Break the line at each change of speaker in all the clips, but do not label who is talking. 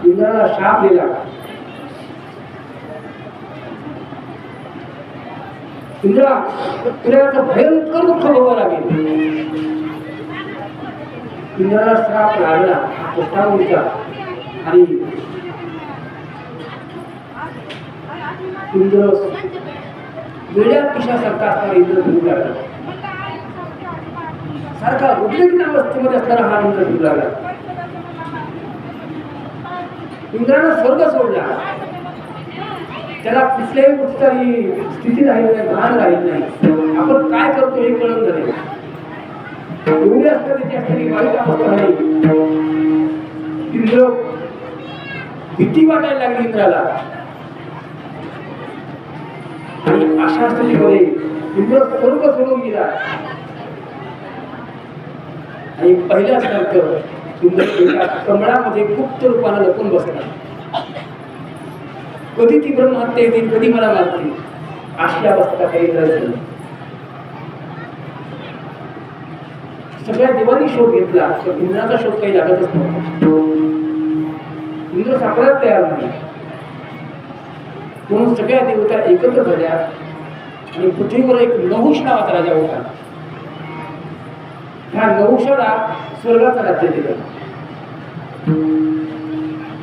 इंद्राला शाप दिला इंद्रा तुला भयंकर दुःख भोगावं लागेल. इंद्राला श्राप लागला कृष्णाचा आणि इंद्र वेड्या पिशासारखा असणारा इंद्र फिरू लागला. सारखा उद्विग्न अवस्थेमध्ये असणारा हा इंद्र फिरू लागला. इंद्रानं स्वर्ग सोडला. त्याला कुठल्याही गोष्टीची स्थिती राहिली नाही, भान राहिली नाही. आपण काय करतो हे कळून झाले. एवढी असतं त्याची असणारी वाईट अवस्था झाली. इंद्र भीती वाटायला लागली इंद्राला. आणि अशा स्थितीमध्ये इंद्र स्वर्ग सोडून गेला. आणि पहिल्यासारखं इंद्र एका कमळामध्ये गुप्त रूपाने लपून बसला. कधी ती ब्रह्महत्या येते, कधी मला मारते, अशी अवस्था काही झाली. सगळ्या देवांनी शोध घेतला, तर इंद्राचा शोध काही लागतच नव्हता. इंद्र सापडायला तयार नाही. म्हणून सगळ्या देवता एकत्र झाल्या आणि पृथ्वीवर एक नहुष नावाचा राजा होता. ह्या नहुषाला स्वर्गाचं राज्य दिलं.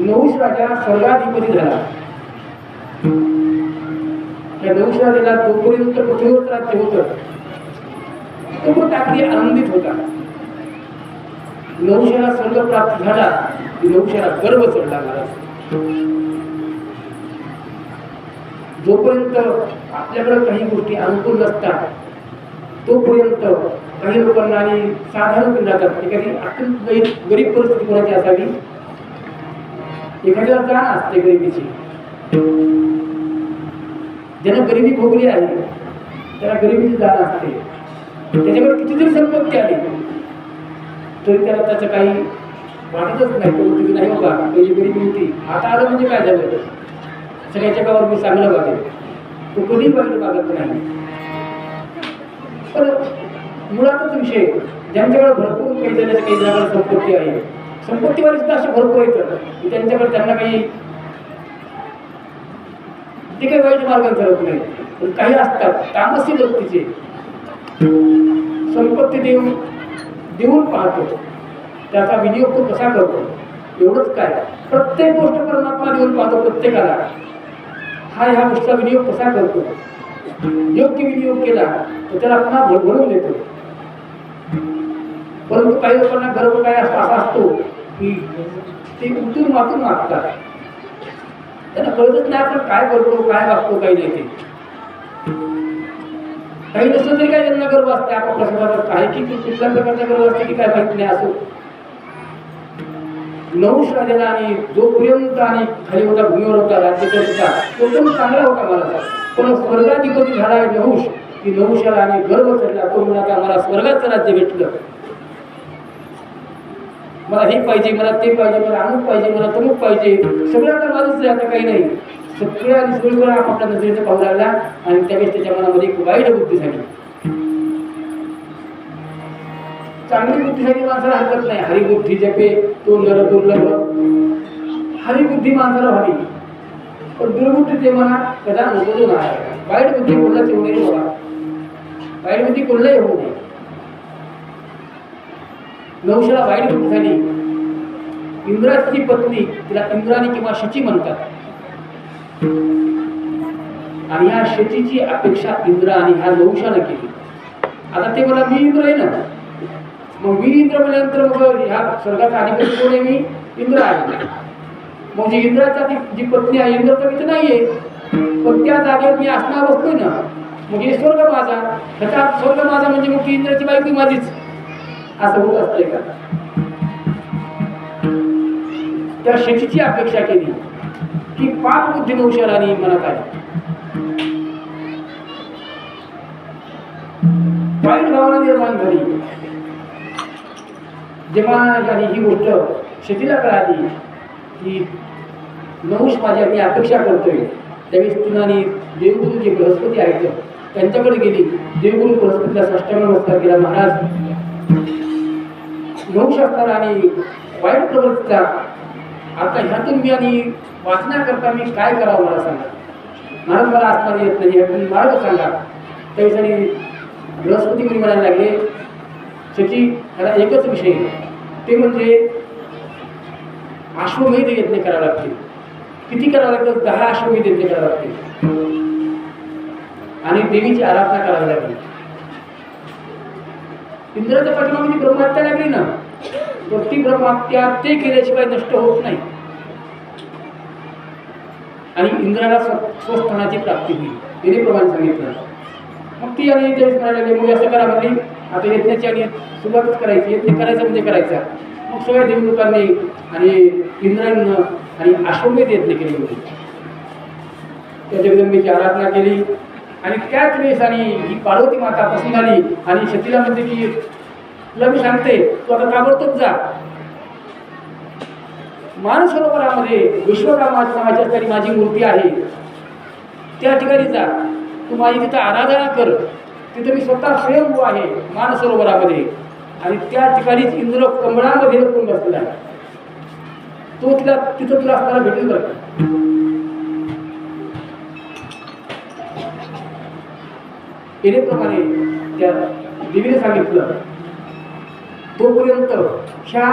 नहुष राजा स्वर्गाधिपती झाला. त्या नहुष राजाला जोपर्यंत पृथ्वीवर राज्य होतं तोपर्यंत अगदी आनंदित होता. नहुषाला स्वर्ग प्राप्त झाला की नहुषाला गर्व चढला महाराज. जोपर्यंत आपल्याकडे काही गोष्टी अनुकूल नसतात तोपर्यंत काही लोकांना आणि साधारण जातात. एखादी अत्यंत गरीब परिस्थिती कोणाची असावी, एखाद्याला जाण असते गरिबीची, ज्यानं गरिबी भोगली आहे त्याला गरिबीची जाण असते. त्याच्याकडे किती जरी संपत्ती आली तरी त्याला त्याचं काही वाटतच नाही. तो नाही बाबा पहिली गरिबी होती, आता आलं म्हणजे काय झालं, सगळ्याच्या गावावर मी चांगलं वागेल. तो कधी वाईट वागत नाही. पण मुळातच विषय, ज्यांच्याकडे भरपूर काही जणांच्या काही जणांकडे संपत्ती आहे, संपत्तीवाले सुद्धा असे भरपूर येतात की त्यांच्याकडे त्यांना काही ते काही वाईट मार्गात चालत नाही. पण काही असतात तामसी लोक तिचे संपत्ती देऊन पाहतो, त्याचा विनियोग तो कसा करतो एवढंच काय. प्रत्येक गोष्ट परमात्मा देऊन पाहतो प्रत्येकाला. हा ह्या गोष्टीचा विनियोग कसा करतो, योग्य विनियोग केला तर त्याला पुन्हा भरभरून देतो. परंतु काही लोकांना गर्व काय असा असतो की ते उतरून वाचून वागतात. त्यांना कळतच नाही आपण काय करतो, काय वागतो, काही नाही. ते काही नसलं तरी काय त्यांना गर्व असते आपापल्या स्वतःचा आहे की कुठल्या प्रकारचा गर्व असते की काय माहित नाही. असो नहुष राजाला आणि जोपर्यंत आणि खाली होता भूमीवर होता राज्य करता तो पण चांगला होता मला. पण स्वर्गाधिपती झाला नहुष की नहुषाला आणि गर्व चढला. तो म्हणाला मला स्वर्गाचं राज्य भेटलं, मला हे पाहिजे, मला ते पाहिजे, मला अमुक पाहिजे, मला तमुक पाहिजे, सगळं आता माझंच आहे, आता काही नाही. सगळ्या आणि सगळीकडे आपापल्या नजरेने पाहू लागला आणि त्यावेळेस त्याच्या मनामध्ये एक वाईट बुद्धी झाली. चांगली बुद्धी झाली माणसाला हरकत नाही. हरिबुद्धी जपे तो नर दुर्लभ. हरिबुद्धी माणसाला व्हावी, पण दुर्बुद्धी ते म्हणा कदा नको नाही. वाईट बुद्धी कोणाची होऊ नये बघा, वाईट बुद्धी कोणालाही होऊ नये. नहुषाला वाईट बुद्धी झाली. इंद्राची पत्नी, तिला इंद्राणी किंवा शची म्हणतात, आणि या शचीची अपेक्षा इंद्र आणि ह्या नहुषाने केली. आता ते मला मी इंद्र आहे ना, मग मी इंद्र म्हणल्यानंतर मग ह्या स्वर्गाचा अधिपती कोण आहे, मी इंद्र आहे. मग जी इंद्राचा जी पत्नी आहे, इंद्र तर इथं नाहीये, पण त्या जागेवर मी असणार बसतोय ना, मग हे स्वर्ग माझा, त्याचा स्वर्ग माझा म्हणजे मग ती इंद्राची बायको माझीच, असं होत असतंय का. त्या शचीची अपेक्षा केली की पाप बुद्धी नहुषाला आणि मनात आली. वाईट भावना निर्माण झाली. जेव्हा ही गोष्ट शचीला कळाली की नहुष माझ्या मी अपेक्षा करतोय, त्यावेळेस तिनं आणि देवगुरु जे बृहस्पती आहेत त्यांच्याकडे गेली. देवगुरु बृहस्पतीला साष्टांग नमस्कार केला. महाराज, नहुष असताना आणि वाईट प्रवृत्तीचा आता ह्यातून मी आणि वाचण्याकरता मी काय करावं मला सांगा. महाराज मला असताना येत नाही, ह्यातून मार्ग सांगा. त्यावेळेस बृहस्पती मुनी म्हणायला लागले, शची ह्याला एकच विषय, ते म्हणजे अश्वमेध यज्ञ करावे लागतील. किती करावं लागतं? 10 अश्वमेध यज्ञ करावं लागते आणि देवीची आराधना करावी लागली. इंद्राच्या पाठीमागे ती ब्रह्महत्या लागली ना, तर ती ब्रह्महत्या ते केल्याशिवाय नष्ट होत नाही आणि इंद्राला स्वस्थानाची प्राप्ती होईल. तिने प्रमाण सांगितलं. मग ती आणि त्यावेळेस म्हणायला लागली, मग असं करा म्हणली, आता यज्ञाची आणि सुरुवातच करायची. यज्ञ करायचं म्हणजे करायचा. मग सगळ्या देवी लोकांनी आणि इंद्रानं आणि अश्वमेध यज्ञ केले होते. त्या जगदंबेची आराधना केली आणि त्याच वेळेस आणि ही पार्वती माता पसंत आली आणि सतीला म्हणते की तुला मी सांगते, तू आता ताबडतोब जा मानसरोवरामध्ये विश्वकर्मा नावाच्या ठिकाणी माझी मूर्ती आहे, त्या ठिकाणी जा, तू माझी तिथं आराधना कर. तिथं मी स्वतः स्वयंभू आहे मानसरोवरामध्ये आणि त्या ठिकाणीच इंद्र कमळामध्ये लपून बसलेला आहे. तो तिथं तुला असताना भेटेल बरं. येण्याप्रमाणे त्या देवीने सांगितलं. तोपर्यंत ह्या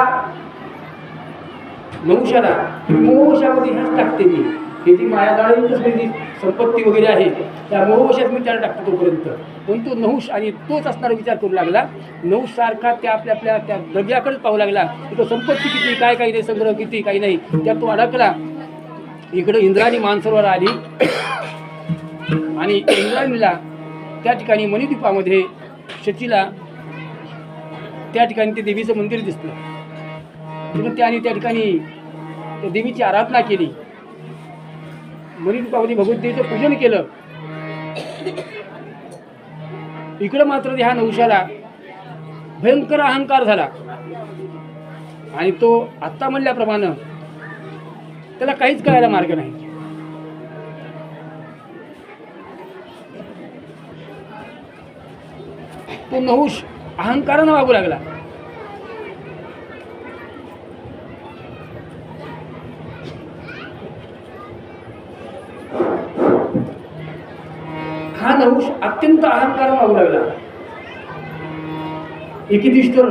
नहुषाला मोहवशामध्ये ह्याच टाकते मी. हे जी मायादाळी जी संपत्ती वगैरे आहे त्या मोहवशात मी त्याला टाकतो तोपर्यंत. परंतु नहुष आणि तोच असणारा विचार करू लागला. नहुष सारखा त्या आपल्या त्या द्रव्याकडेच पाहू लागला. तिथं संपत्ती किती, काय काही नाही, संग्रह किती, काही नाही, त्यात तो अडकला. इकडे इंद्राणी मानसरोवर आली आणि इंद्राणीला त्या ठिकाणी मणिद्वीपामध्ये शचीला त्या ठिकाणी ते देवीचं मंदिर दिसलं. तिनं त्याने त्या ठिकाणी त्या देवीची आराधना केली. मणिद्वीपामध्ये भगवद्गीतेचं पूजन केलं. इकडं मात्र ह्या नहुषाला भयंकर अहंकार झाला आणि तो आत्ता म्हणल्याप्रमाणे त्याला काहीच कळायला मार्ग नाही. तो नहुष अहंकारानं वागू लागला. हा नहुष अत्यंत अहंकारानं वागू लागला. एके दिवशी तर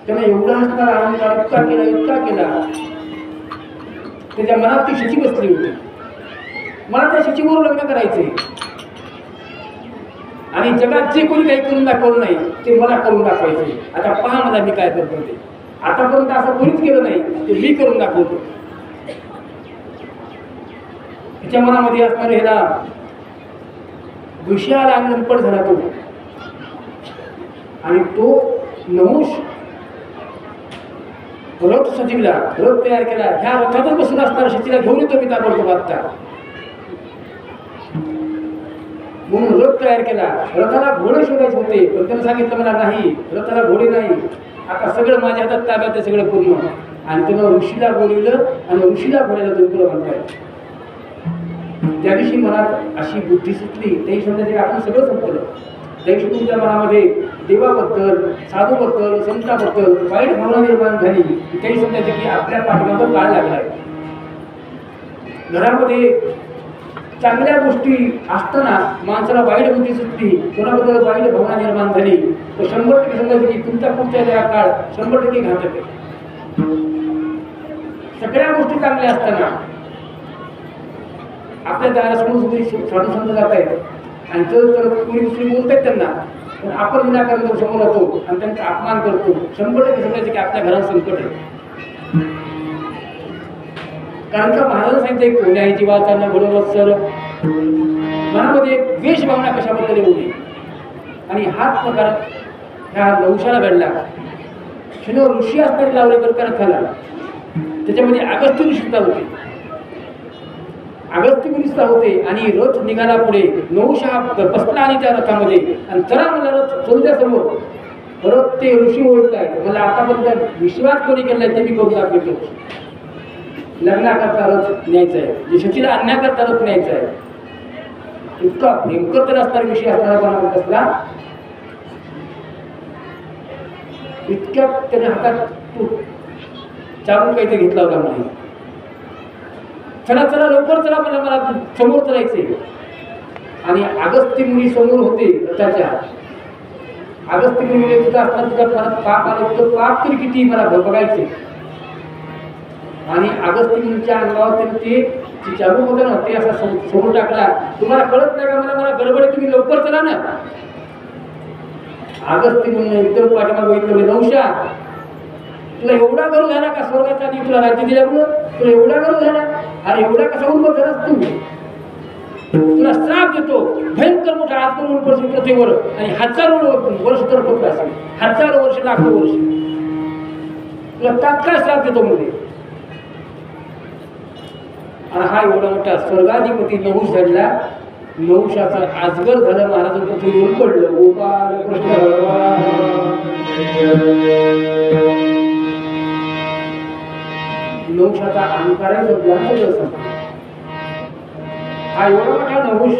त्याने एवढा असणारा अहंकार इतका केला त्याच्या मनात ती शची बसली होती. मला त्या शचीबरोबर लग्न करायचंय आणि जगात जे कोणी काही करून दाखवलं नाही ते मला करून दाखवायचे. आता पहा मला मी काय करतो ते. आतापर्यंत असं कोणीच केलं नाही, ते मी करून दाखवतो. त्याच्या मनामध्ये असणारे ह्याला विषयाला लंपट झाला तो आणि तो नहुष रथ सजीवला, रथ तयार केला. ह्या रथातच बसून असणाऱ्या शचीला घेऊन येतो मी ताबडतोब आत्ता म्हणून रथ तयार केला. रथाला घोडे शोधायचे होते पण त्यानं सांगितलं मला नाही, रथाला घोडे नाही, आता सगळं माझ्या हातात ताब्यात आहे सगळं पूर्ण. आणि त्यानं ऋषीला बोलवलं आणि ऋषीला घोड्याला तुला म्हणताय. त्या दिवशी मनात अशी बुद्धी सुटली, त्याही समजायचे आपण सगळं संपलं. त्या दिवशी तुमच्या मनामध्ये देवाबद्दल, साधूबद्दल, संताबद्दल वाईट भावना निर्माण झाली. त्याही समजायचे की आपल्या पाठीमागं काळ लागलाय. घरामध्ये चांगल्या गोष्टी असताना माणसाला वाईट बुद्धी सुटली, कोणाबद्दल वाईट भावना निर्माण झाली तर 100% समजायचं की तुमचा पुढचा काळ 100% घातक आहे. सगळ्या गोष्टी चांगल्या असताना आपल्या दारासमोर साधू संत जात आहेत आणि तर कोणी दुसरी बोलत आहेत त्यांना, पण आपण विनाकारण समोर होतो आणि त्यांचा अपमान करतो. 100% समजायचं की आपल्या घरात संकट आहे. कारण का महाराज सांगितलंय कोण्याही जीवाचा न घडवत्सर. मनामध्ये द्वेष भावना कशाबद्दल येऊ नये. आणि हाच प्रकार ह्या नहुषाला घडला. क्षण ऋषी असणारे लावले प्रकार झाला. त्याच्यामध्ये अगस्त्य ऋषी सुद्धा होते. अगस्त्य मुनी सुद्धा होते आणि रथ निघाला पुढे. नहुष हा बसला आणि त्या रथामध्ये आणि चला मला रथ सोडल्या समोर. परत ते ऋषी ओळखत आहेत, मला आतापर्यंत विश्वास कोणी केलाय ते मी करून दाखवतो. लग्नाकरता रथ न्यायचा आहे, जे शचीला आणण्याकरता रथ न्यायचा आहे. इतका भयंकर तर असणारा विषय असणारा कोणाकडे असला. इतक्यात त्याने हातात चाबूक काहीतरी घेतला होता म्हणे. चला चला लवकर चला, मला समोर चलायचे. आणि अगस्त्य मुनी समोर होते रथाच्या. अगस्त्य मुनी तुझा असताना तुझ्या मनात पाप आलं, तुझं पाप तरी किती मला बघायचे. आणि अगस्तीच्या अंगावर ते चालू होतं ना ते असा समोर टाकला. तुम्हाला कळत नाही का मला गडबड आहे, तुम्ही लवकर चला ना. अगस्ती म्हणून एकदम पाठीमागे बघितलं, नवशा तुला एवढा गर्व झाला का स्वर्गाचा आणि तुला राज्य दिल्यामुळं तुला एवढा गर्व झाला? अरे एवढा कसा उन्मत झालास तू? तुला श्राप देतो, भयंकर मोठा हात करून पडशील पृथ्वीवर आणि हजारो वर्ष तर होत असेल, हजारो वर्ष लाखो वर्ष तुला तात्काळ श्राप देतो म्हणजे. आणि हा एवढा मोठा स्वर्गाधिपती नहुष झाला. नहुषाचा आजगर झालं, महाराजांचं पृथ्वीवर पडलं. गोपाल कृष्ण भगवान नहुषाचा अहंकारही संपला, सगळं संपलं. हा एवढा मोठा नहुष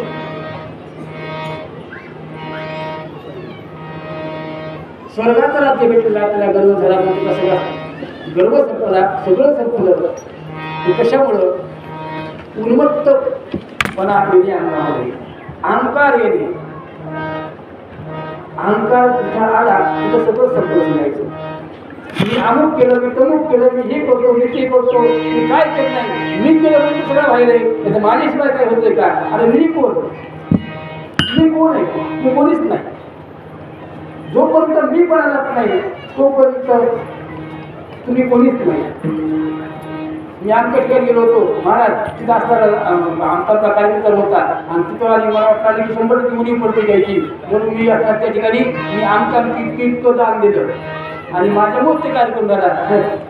स्वर्गाचं राज्य भेटलेला, त्याला गर्व झाला. म्हणजे सगळा गर्व संपला, सगळं संपलं. ते कशामुळं? उन्मत्तपणा येणे अंगामध्ये, अहंकार येणे. अहंकार तिथं आला तिथं सगळं संपलं सांगायचं. मी अमुक केलं, मी तमुक केलं, मी हे करतो, मी ते करतो, मी काय केलं नाही, मी केलं म्हणजे सगळं व्हायलंय, नाही माझ्याशिवाय काय होतंय का? अरे मी कोण? मी कोण आहे? मी कोणीच नाही. जोपर्यंत मी बनायला नाही तोपर्यंत तुम्ही कोणीच नाही. मी आमच्या ठिकाणी गेलो होतो, महाराज तिथं असताना आमचा कार्यक्रम होता आणि तिथं आणि मला वाटलं की 100 मुली पडते घ्यायची, म्हणून मी असणार त्या ठिकाणी मी आमच्या इतकं दान दिलं आणि माझ्यामुळे ते कार्यक्रम झाला.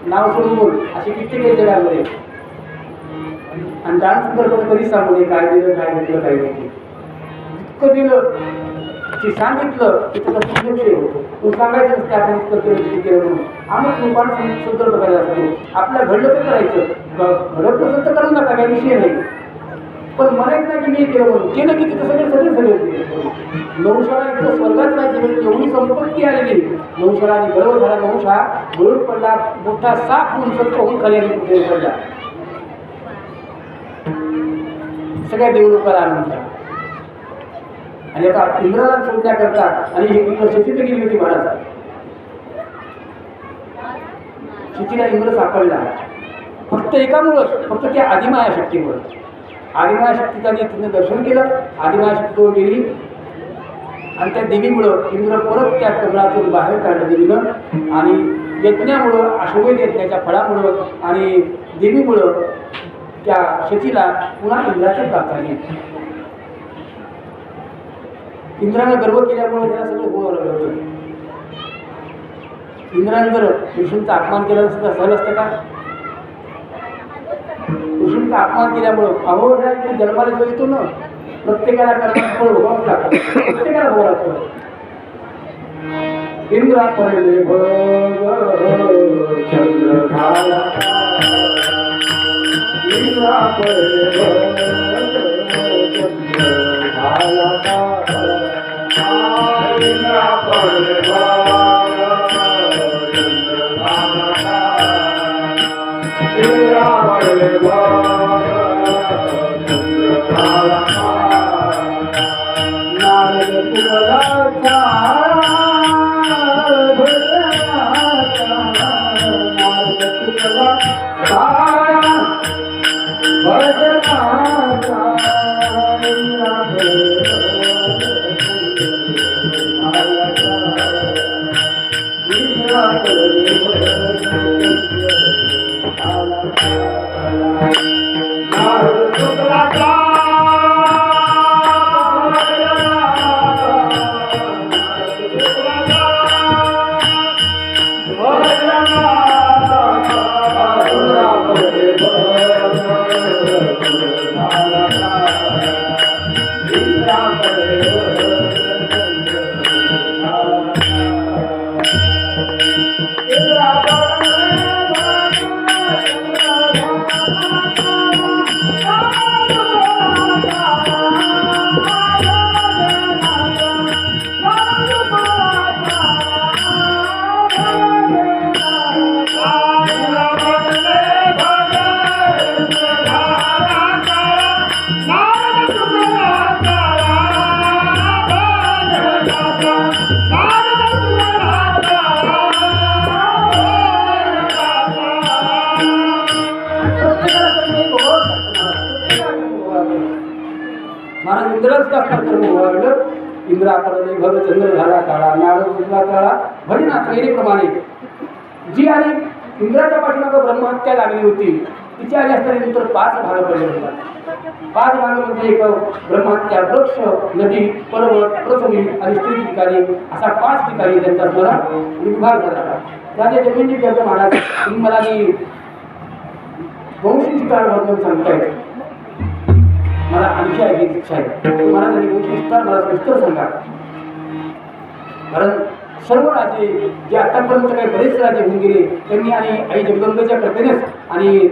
नाव सोडून बोल असे कित्येक जगामध्ये. आणि डान्स संदर्भात कधी सांगू नये काय दिलं, काय घेतलं, काय घेतलं. इतकं दिलं ते सांगितलं की त्याचा दुर्लक्ष होतो. तू सांगायचं नसते आपण इतकं केलं किती केलं म्हणून. आम्ही लोकांना संदर्भ करायला असतो. आपल्या घडलं तर करायचं, घडत नसेल तर करू नका, काही विषय नाही. पण म्हणायचं नाही की मी केलं म्हणून. केलं की तिथं सगळे नहुषाला इथं स्वर्गात राज्य भेटलं, एवढी संपत्ती आलेली. नहुषाला गर्व झाला. नहुष हा गळून पडला, मोठा साप होऊन होऊन खाली कुठे पडला. सगळ्या देवलोकाला आनंद झाला. आणि आता इंद्राला शोधण्याकरता आणि शची तर गेली होती महाराज. शचीला इंद्र सापडला फक्त एकामुळं, फक्त त्या आदिमाया शक्तीमुळं. आदिमाया शक्तीचा तिने दर्शन केलं, आदिमाया शक्तीवर गेली आणि त्या देवीमुळं इंद्र परत त्या कमळातून बाहेर काढलं देवीनं. आणि यज्ञामुळं, अश्वमेध यज्ञाच्या फळामुळं आणि देवीमुळं त्या शचीला पुन्हा इंद्राची प्राप्त झाली. इंद्रानं गर्व केल्यामुळे त्याला सगळं भोगावं लागलं होतं. इंद्रानं जर ऋषींचा अपमान केला सुद्धा सहज असतं का? ऋषींचा अपमान केल्यामुळं अहो जन्माला जो येतो ना, प्रत्येकाला कर्माचं फळ भोगावंच लागतं, प्रत्येकाला भोगावं लागतं. इंद्रा पडले चंद्रभागा, इंद्रा पडले महाराज इंद्राच असणार कर्म लागलं. इंद्रा पडले भर चंद्र झाला काळा नारद इंद्रा काळा भजना प्रमाणे जी आणि इंद्राच्या पाठीमागं ब्रह्महत्या लागली होती तिची आली असताना नंतर 5 भाग पडले होतात. 5 भाग म्हणजे एक ब्रह्महत्या वृक्ष नदी पर्वत पृथ्वी आणि स्त्री ठिकाणी असा 5 ठिकाणी त्यांचा स्वरा विभाग झाला. राजा जमीन जी महाराज तुम्ही मला वंशी काळ वर्णन सांगतायत. मला आणखी आहे इच्छा आहे महाराजांनी वंशविस्तार मला सविस्तर सांगा. कारण सर्व राजे जे आतापर्यंत काही बरेच राजे होऊन गेले त्यांनी आणि आई जगदंबेच्या कृपेनेच आणि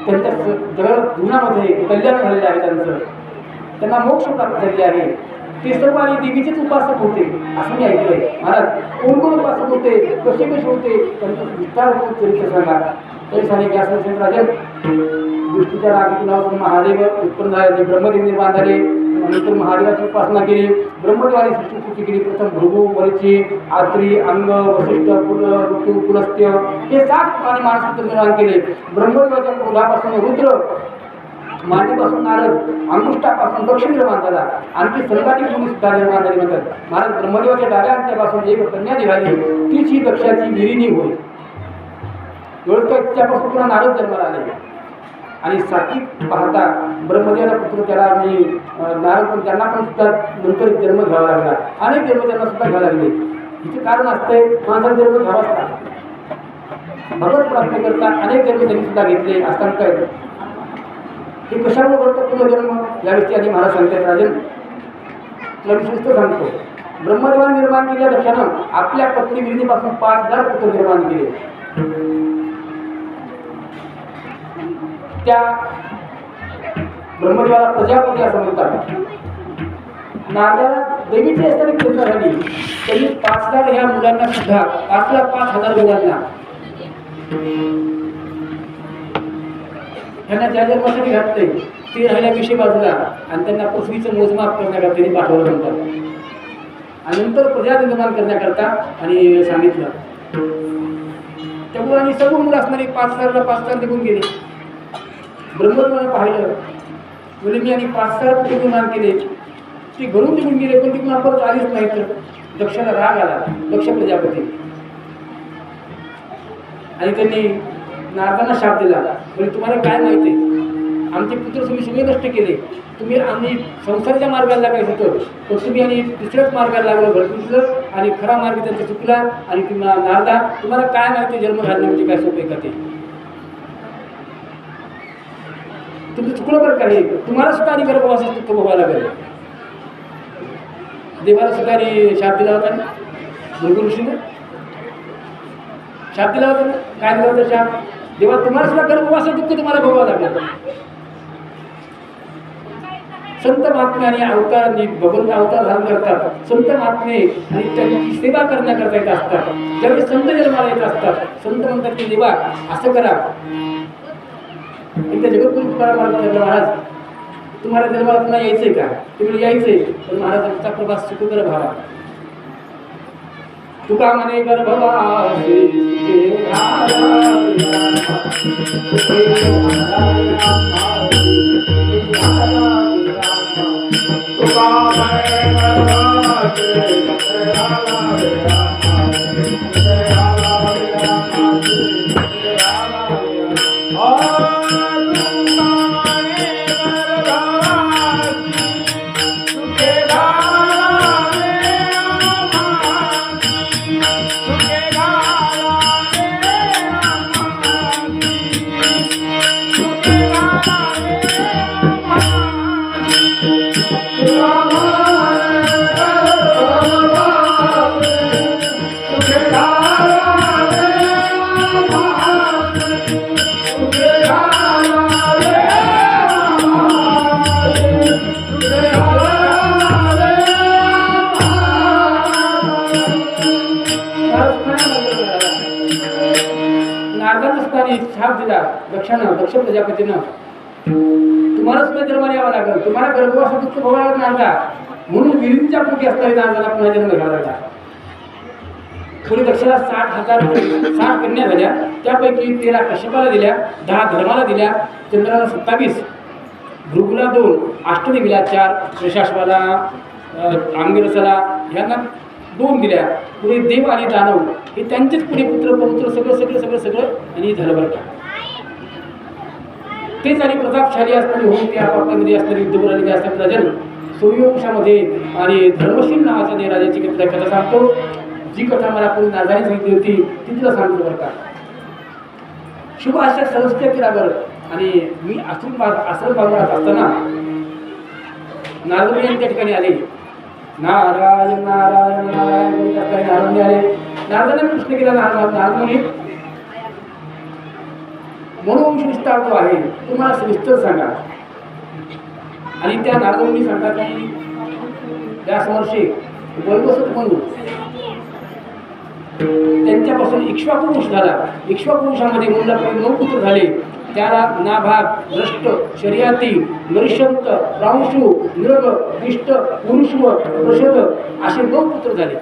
त्यांच्या जीवनामध्ये कल्याण झालेले आहे त्यांना मोक्ष प्राप्त झाले आहे. ते सर्व आणि देवीचेच उपासक होते असं मी ऐकलंय. महाराज कोण कोण उपासक होते कसे कसे होते त्यांचं विस्तार चरित्र सांगा. त्यासाठी व्यासराजन दृष्टीच्या रागीतून महादेव उत्पन्न झाले ब्रह्मदेव निर्माण झाले. नंतर महादेवाची उपासना केली. ब्रह्मदेवाने सृष्टी केली. प्रथम भृगु वरिची आत्री अंग वसिष्ठ ऋतू पुलस्त्य हे 7 ठिकाणी मानसपुत्र निर्माण केले. ब्रह्मदेवाच्या क्रोधापासून रुद्र मांडीपासून नारद अंकुष्टापासून दक्ष निर्माण झाला. आणखी संघातिक मुनी सुद्धा निर्माण झाली म्हणतात. महाराज ब्रह्मदेवाच्या डाव्या अंत्यापासून एक कन्या निघाली तीच ही दक्षाची विरिणी होय. एवढं तिच्यापासून पुन्हा नारद जन्माला आले आणि सात्विक पाहता ब्रह्मदेवाचा पुत्र त्याला मी नारद पण त्यांना पण सुद्धा नंतर जन्म घ्यावा लागला. अनेक जन्म त्यांना सुद्धा घ्यावे लागले. हिचं कारण असतंय माझा जन्म घ्यावाच लागला. भगवत प्राप्ती करता अनेक जन्म त्यांनी सुद्धा घेतले असताना काय हे कशामुळे घडतं पुनर्जन्म या व्यक्ती आधी महाराज सांगतात. राजन तुला मी सुस्त सांगतो. ब्रह्मदेवाने निर्माण केलेल्या दक्षानं आपल्या पत्नी विरिणीपासून 5000 पुत्र निर्माण केले. त्या ब्रह्मदेवाला प्रजापती असं म्हणतात. नारदाला देवीची असताना जन्म झाली त्यांनी 5000 ह्या मुलांना सुद्धा 5,50,000 मुलांना त्यांना ज्या जन्मासाठी घातले ते राहिल्याविषयी बाजूला आणि त्यांना पृथ्वीचं मोजमाप करण्याकरता त्यांनी पाठवलं म्हणतात. आणि नंतर प्रजा निर्माण करण्याकरता आणि सांगितलं. त्यामुळे आणि सर्व मुलं असणारी 5,000 निघून गेले. ब्रह्मदेवाने पाहिलं म्हणजे मी आणि 5,000 कुठे निर्माण केले ते घरून निघून गेले पण ती पुन्हा परत आलीच नाही. तर दक्षाला राग आला दक्ष प्रजापती आणि त्यांनी नारदांना शाप दिला. म्हणजे तुम्हाला काय माहिती आहे आमचे पुत्र तुम्ही सगळे नष्ट केले. तुम्ही आम्ही संसाराच्या मार्गाला लागायचं होतं पण तुम्ही आणि दुसऱ्याच मार्गाला लागलो भरपूर आणि खरा मार्ग त्यांचा चुकला. आणि नारदा तुम्हाला काय माहिती जन्म घालणं म्हणजे काय सोपे का ते तुमचं चुकलं बरं काही तुम्हाला सुद्धा आणि गर्भवासास दुःख भोगायला लागेल. देवाला सुद्धा आणि शाप दिला होता ना भृगु ऋषीने शाप दिला होता ना. काय दिला होता शाप? देवा तुम्हाला सुद्धा गर्भवासास दुःख तुम्हाला भोगावं लागेल. संत महात्मे आणि अवतारांनी भगवंत अवतार धारण करतात. संत महात्मे आणि त्यांची सेवा करण्याकरता येत असतात. ज्यावेळी संत जन्माला येत असतात संत म्हणतात की देवा असं करा. एकदा जगद्गुरु तुकाराम महाराज महाराज तुम्हाला जन्माला पुन्हा यायचंय का? तुम्ही यायचंय पण महाराजांचा प्रवास सुखकर व्हावा. तुका म्हणे गर्भवासी शाप दिला दक्षानं दक्ष प्रजापतीनं तुम्हाला सुद्धा जन्माला यावं लागेल. तुम्हाला गर्भवासात दुःख भोगावं नारदा म्हणून विरिणीच्या पोटी असणारी नारदाला पुन्हा जन्म घ्यावा लागला. पुढे दक्षाला 60 कन्या झाल्या. त्यापैकी 13 कश्यपाला दिल्या 10 धर्माला दिल्या. चंद्राला 27 भृगुला 2, अष्टदेवीला 4, प्रशासवाला आंगिरसाला ह्यांना 2 दिल्या. पुढे देव आणि दानव हे त्यांचेच पुढे पुत्र पौत्र सगळं सगळं सगळं सगळं आणि झालं बरं का. तेच आणि प्रतापशाली असणारी होऊन ते आपापल्यामध्ये असणारी युद्धपुरामध्ये असतात राजन सूर्यवंशामध्ये आणि धर्मशील नावाचा जे राजाची कथा सांगतो. जी कथा मला पूर्ण नाजारी सांगितली होती ती तुला सांगतो बरं का. शुभ अशा सरस्वती किरावर आणि मी आश्रम बांधत असताना नारद त्या ठिकाणी आले. नारायण नारायण नारायण बोलत असताना नारद आले. नारदाने प्रश्न केला. नारद म्हणे मनोवंश विस्तार जो आहे तुम्हाला सविस्तर सांगा. आणि त्या नारदमुनी सांगतात की त्या समोरचे वैवस्वत म्हणून त्यांच्यापासून इक्ष्वाकू वंश झाला. इक्ष्वाकू वंशामध्ये मुलापैकी 9 पुत्र झाले. त्याला नाभाग, भ्रष्ट, शर्याती, नरिशंत, प्रांशु, नृग, विष्ट, पुरुषव, प्रषद असे 9 पुत्र झाले.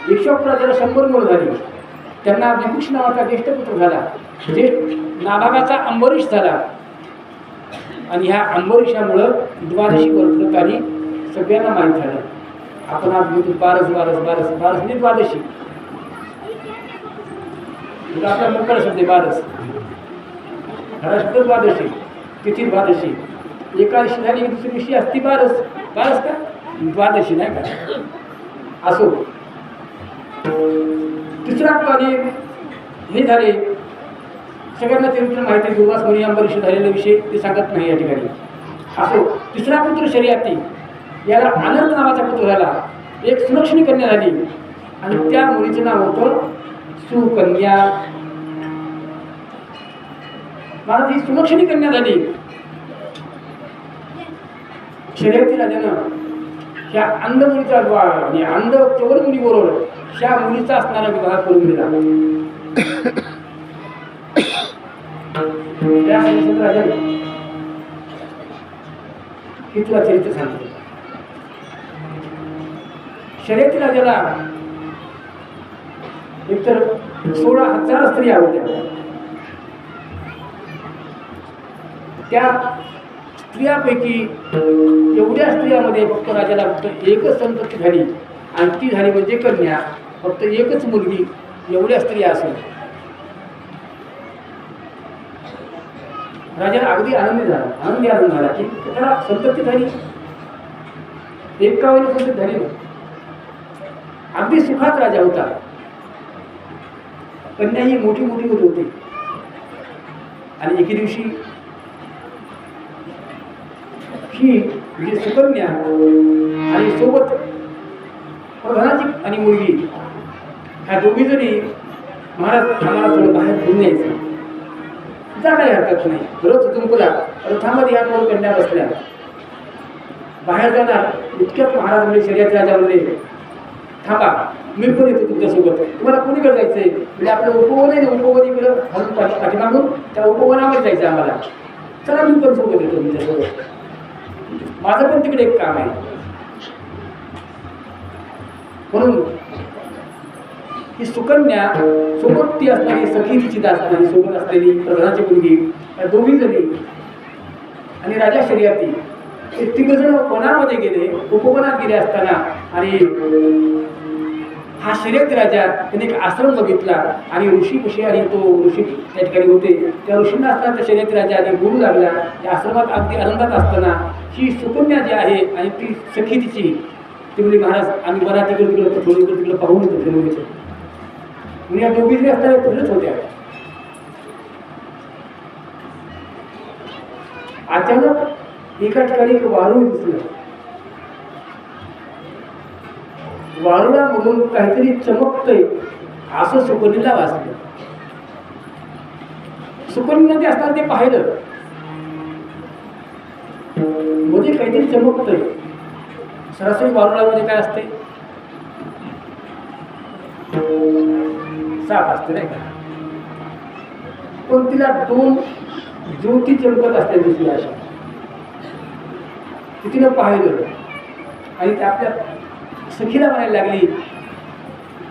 इक्ष्वाकू राजाला 100 मुलं झाली. त्यांना विभूष नावाचा ज्येष्ठ पुत्र झाला. नाभागाचा अंबरीश झाला. आणि ह्या अंबरीशामुळं 12 वर्ष आणि सगळ्यांना माहीत झालं. आपण आज घेतो 12 म्हणजे 12. आपला मोकळा शब्द 12. खरा शब्द 12. तिथी 12. एकादशी झाली दुसरी दिवशी असती 12 का 12 नाही का. असो. तिसरा आणि हे झाले सगळ्यांना चरित्र माहिती. दुर्वास मुनी अंबरीश झालेला विषय ते सांगत नाही या ठिकाणी. असो. तिसरा पुत्र शर्याती याला आनंद नावाचा पुत्र झाला. एक सुलक्षणी कन्या झाली आणि त्या मुलीचं नाव होतं सुकन्या. मला ही सुलक्षणी कन्या झाली. शर्यती राजानं ह्या अंध मुलीचा आणि अंध चवर मुलीबरोबर ह्या मुलीचा असणारा विवाह करून दिला. राजाने हे तुला चरित्र सांगतो. शर्यती राजाला एकतर 16,000 स्त्रिया होत्या. त्या स्त्रियापैकी एवढ्या स्त्रियामध्ये फक्त राजाला फक्त एकच संतती झाली आणि ती झाली म्हणजे कन्या. फक्त एकच मुलगी. एवढ्या स्त्रिया असून राजाला अगदी आनंदी झाला की त्याला संतती झाली. 51 संतती झाली ना. अगदी सुखात राजा होता. कन्या ही मोठी मोठी होत होती. आणि एके दिवशी ही म्हणजे सुकन्या आणि सोबत प्रधानाची आणि मुलगी ह्या दोघी जणी महाराज आम्हाला थोडं बाहेर घेऊन यायचं. जा काही हरकत नाही. रोज तुमकुला रथामध्ये ह्या 2 कन्या बसल्या. बाहेर जाणार इतक्यात महाराज म्हणजे शर्यती राजा म्हणजे थांबा मी पण येतो तुमच्यासोबत. तुम्हाला कोणीकडे जायचंय म्हणजे आपलं उपवन आहे. उपवनीकडं घालून पाठीमागून त्या उपवनामध्ये जायचं आम्हाला. चला मी पण सोबत येतो तुमच्यासोबत. माझं पण तिकडे एक काम आहे. म्हणून ही सुकन्या सोबत ती असणारी सखी तिची असणारी सोबत असलेली प्रधानाची मुलगी या दोघी जणी आणि राजा शर्यती हे 3 जण वनामध्ये गेले. उपवनात गेले असताना आणि हा शर्यती राजा त्याने एक आश्रम बघितला आणि ऋषी आणि तो ऋषी त्या ठिकाणी होते. त्या ऋषींना असताना त्या शर्यती राजाने बोलू लागला. त्या आश्रमात अगदी आनंदात असताना ही सुकन्या जी आहे आणि ती सखी तिची ती म्हणजे महाराज आम्ही बरा तिकडे पाहून येतो फिरून येतो. म्हणजे या दोघी जणी असताना तुझ्याच होत्या. अचानक एका ठिकाणी एक वारुळ दिसलं. वारुळामधून काहीतरी चमकतंय असं सुकन्याला वाचलं. सुकन्याने असताना ते पाहिलं. मध्ये काहीतरी चमकतंय. सरासरी वारुळामध्ये काय असते? साप असते नाही का. पण तिला 2 ज्योती चमकत असते दुसऱ्या अशा. तिनं पाहिलं आणि त्या आपल्या सखीला म्हणायला लागली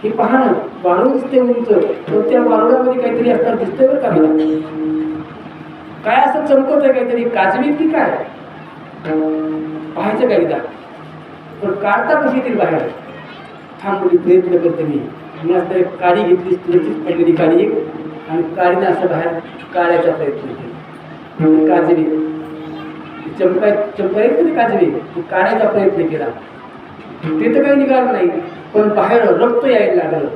की पहा ना वारुळ दिसते उंच. तर त्या वारुळामध्ये काहीतरी असणार दिसतंय बरं का मला. काय असं चमकत आहे काहीतरी, काजवी की काय पाहायचं काय एकदा, पण काढता कशी येतील बाहेर. थांबली प्रयत्न करते मी असं एक काडी घेतली, तुळशीच पडलेली काडी एक, आणि काडीने असं बाहेर काढायचा प्रयत्न केला. काजवी चमकायत कधी काजवी, ती काढायचा प्रयत्न केला, ते तर काही निघालं नाही, पण बाहेर रक्त यायला लागलं,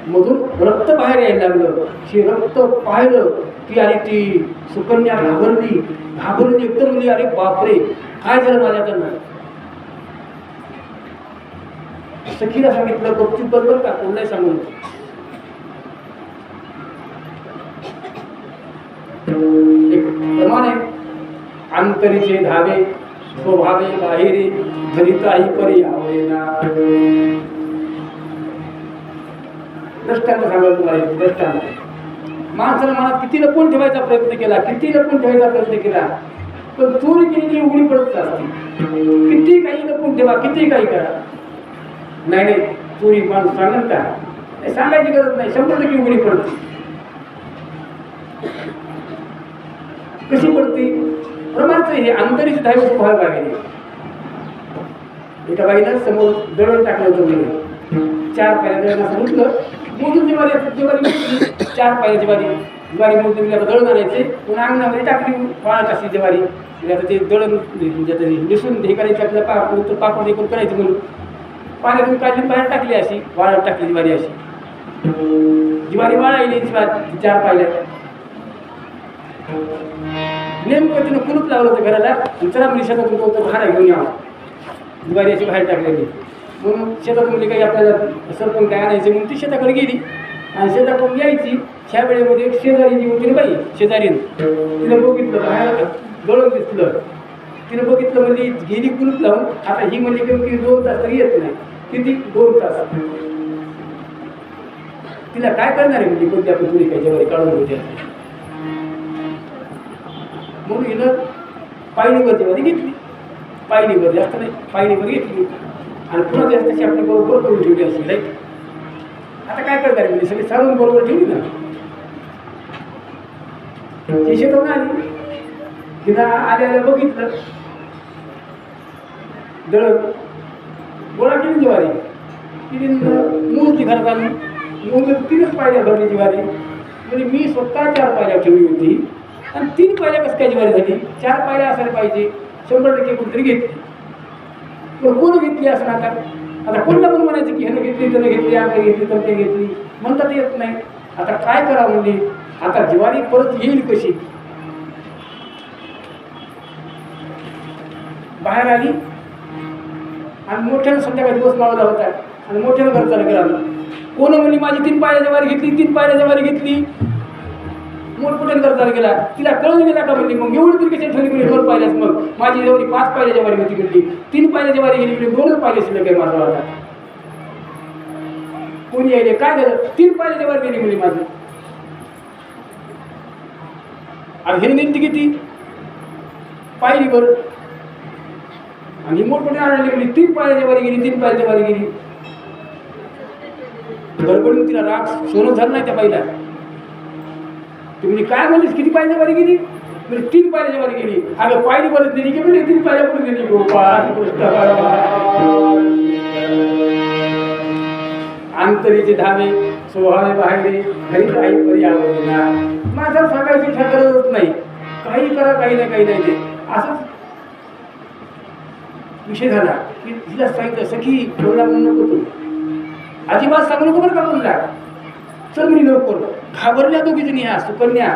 मधून रक्त बाहेर यायला लागलं. हे रक्त पाहिलं की अरे ती सुकन्या घाबरली एकदम, म्हणजे अरे बापरे काय झालं माझ्याकडनं. सखीला सांगितलं गपचूप बरोबर का, कोण सांगून. एक प्रमाण आहे, अंतरीचे धावे स्वभावे बाहेरी धरिताही परी आवडेना. दृष्टांत सांगाल तुम्हाला, दृष्टांत. माणसाला मनात किती लपून ठेवायचा प्रयत्न केला, पण चोरी केलेली उघडी पडत असते. किती काही लपून ठेवा, किती काही करा, नाही चोरी माणूस सांगत का, सांगायची गरज नाही, 100% उघडी पडते. कशी पडते प्रमाणात हे अंतरीची धावे स्वभाव लागेल. एका बाईनं समोर दळण टाकलं होतं, म्हणजे 4 पायऱ्या दळण असं म्हटलं, मोजून ज्वारी 4 पायऱ्या ज्वारी मोजून दळण आणायचे, पुन्हा अंगणामध्ये टाकली वाळत असली ज्वारी. आता ते दळण म्हणजे निसून हे करायचे, आपल्याला पापड एकूण करायचं म्हणून पाण्यातून काढली, बाहेर टाकली, अशी वाळत टाकली ज्वारी, अशी ज्वारी वाळायली 4 पायऱ्या. नेमकं तिनं कुलूप लावलं होतं घराला, चला म्हणजे शेतातून कोणतं भाडा घेऊन यावं, ज्वारी अशी बाहेर टाकलेली. म्हणून शेतातून म्हणजे काही आपल्याला सरपण काय आणायचं म्हणून ती शेताकडे गेली, आणि शेताकडून यायची. ह्या वेळेमध्ये एक शेजारी जी होती ना बाई, शेजारीन, तिनं बघितलं बाहेर गळून दिसलं, तिनं बघितलं म्हणजे गेली कुलूप लावून. आता ही म्हणजे की 2 तास तरी येत नाही, किती 2 तास. तिला काय करणार आहे म्हणजे कोणती आपण तुरी काय ज्वारी काढून होते, म्हणून हिनं पायलीवर ज्वारी घेतली, पायलीवर जास्त नाही, पायलीवर घेतली, आणि पुन्हा जास्त आपली बरोबर करून ठेवली असेल. राईट, आता काय करणार म्हणजे सगळी सारून बरोबर ठेवली ना. ती शेतातून आली, तिनं आल्याला बघितलं दळण गोळा केली ज्वारी, तिने मोजली घरात आणून, मोजून 3च पायऱ्या भरली ज्वारी. म्हणजे मी स्वतः 4 पायऱ्या ठेवली होती, आणि 3 पायऱ्या कसं काय ज्वारी झाली. 4 पायऱ्या असायला पाहिजे, 100% कोणतरी घेतली. पण कोण घेतली असं आता कोणला पण म्हणायचं की ह्यानं घेतली, त्यानं घेतली, आमच्या घेतली, तमच्या घेतली, म्हणतात येत नाही. आता काय करावं म्हणजे, आता ज्वारी परत येईल कशी. बाहेर आली, आणि मोठ्यानं संध्याकाळी दिवस मावळला होता, आणि मोठ्यानं घर चालू केलं. कोण म्हणली माझी 3 पायऱ्या ज्वारी घेतली, 3 पायऱ्या ज्वारी घेतली, मोठमोठ्यानं घर चालू केला. तिला कळून गेला का म्हणली, मग एवढी तरी कशी ठेवली म्हणजे 2 पायऱ्याच. मग माझी जेवढी 5 पायऱ्या ज्वारी होती गेली, 3 पायऱ्या ज्वारी गेली म्हणजे 2च पायऱ्या शिल्लक आहे माझा होता. कोणी यायले काय झालं, 3 पायऱ्या ज्वारी गेली म्हणजे माझी. आणि हे नेमती किती पायरीवर, आणि मोठमोठ्या आणायला गेली, 3 पायऱ्या ज्वारी गेली, 3 पायऱ्या ज्वारी गेली. गडबडून तिला राग सोनं झालं नाही त्या बाईला. तुम्ही काय म्हणलीस, किती पायऱ्या ज्वारी गेली म्हणजे 3 पायऱ्या ज्वारी गेली. अगं पायरी परत दिली की म्हणजे 3 पायऱ्या पुढे दिली. अंतरीचे धावे स्वभावे बाहेर घरी काही परी आवडेना. माझा सांगायची गरजच नाही, काही करा, काही नाही ते असंच विषय झाला की तिला सांगितलं सखी बोलला म्हणून नको, तू अजिबात सांगू नको बरं का म्हणला. चल मी लवकर. घाबरल्या दोघीजणी. ह्या सुकन्या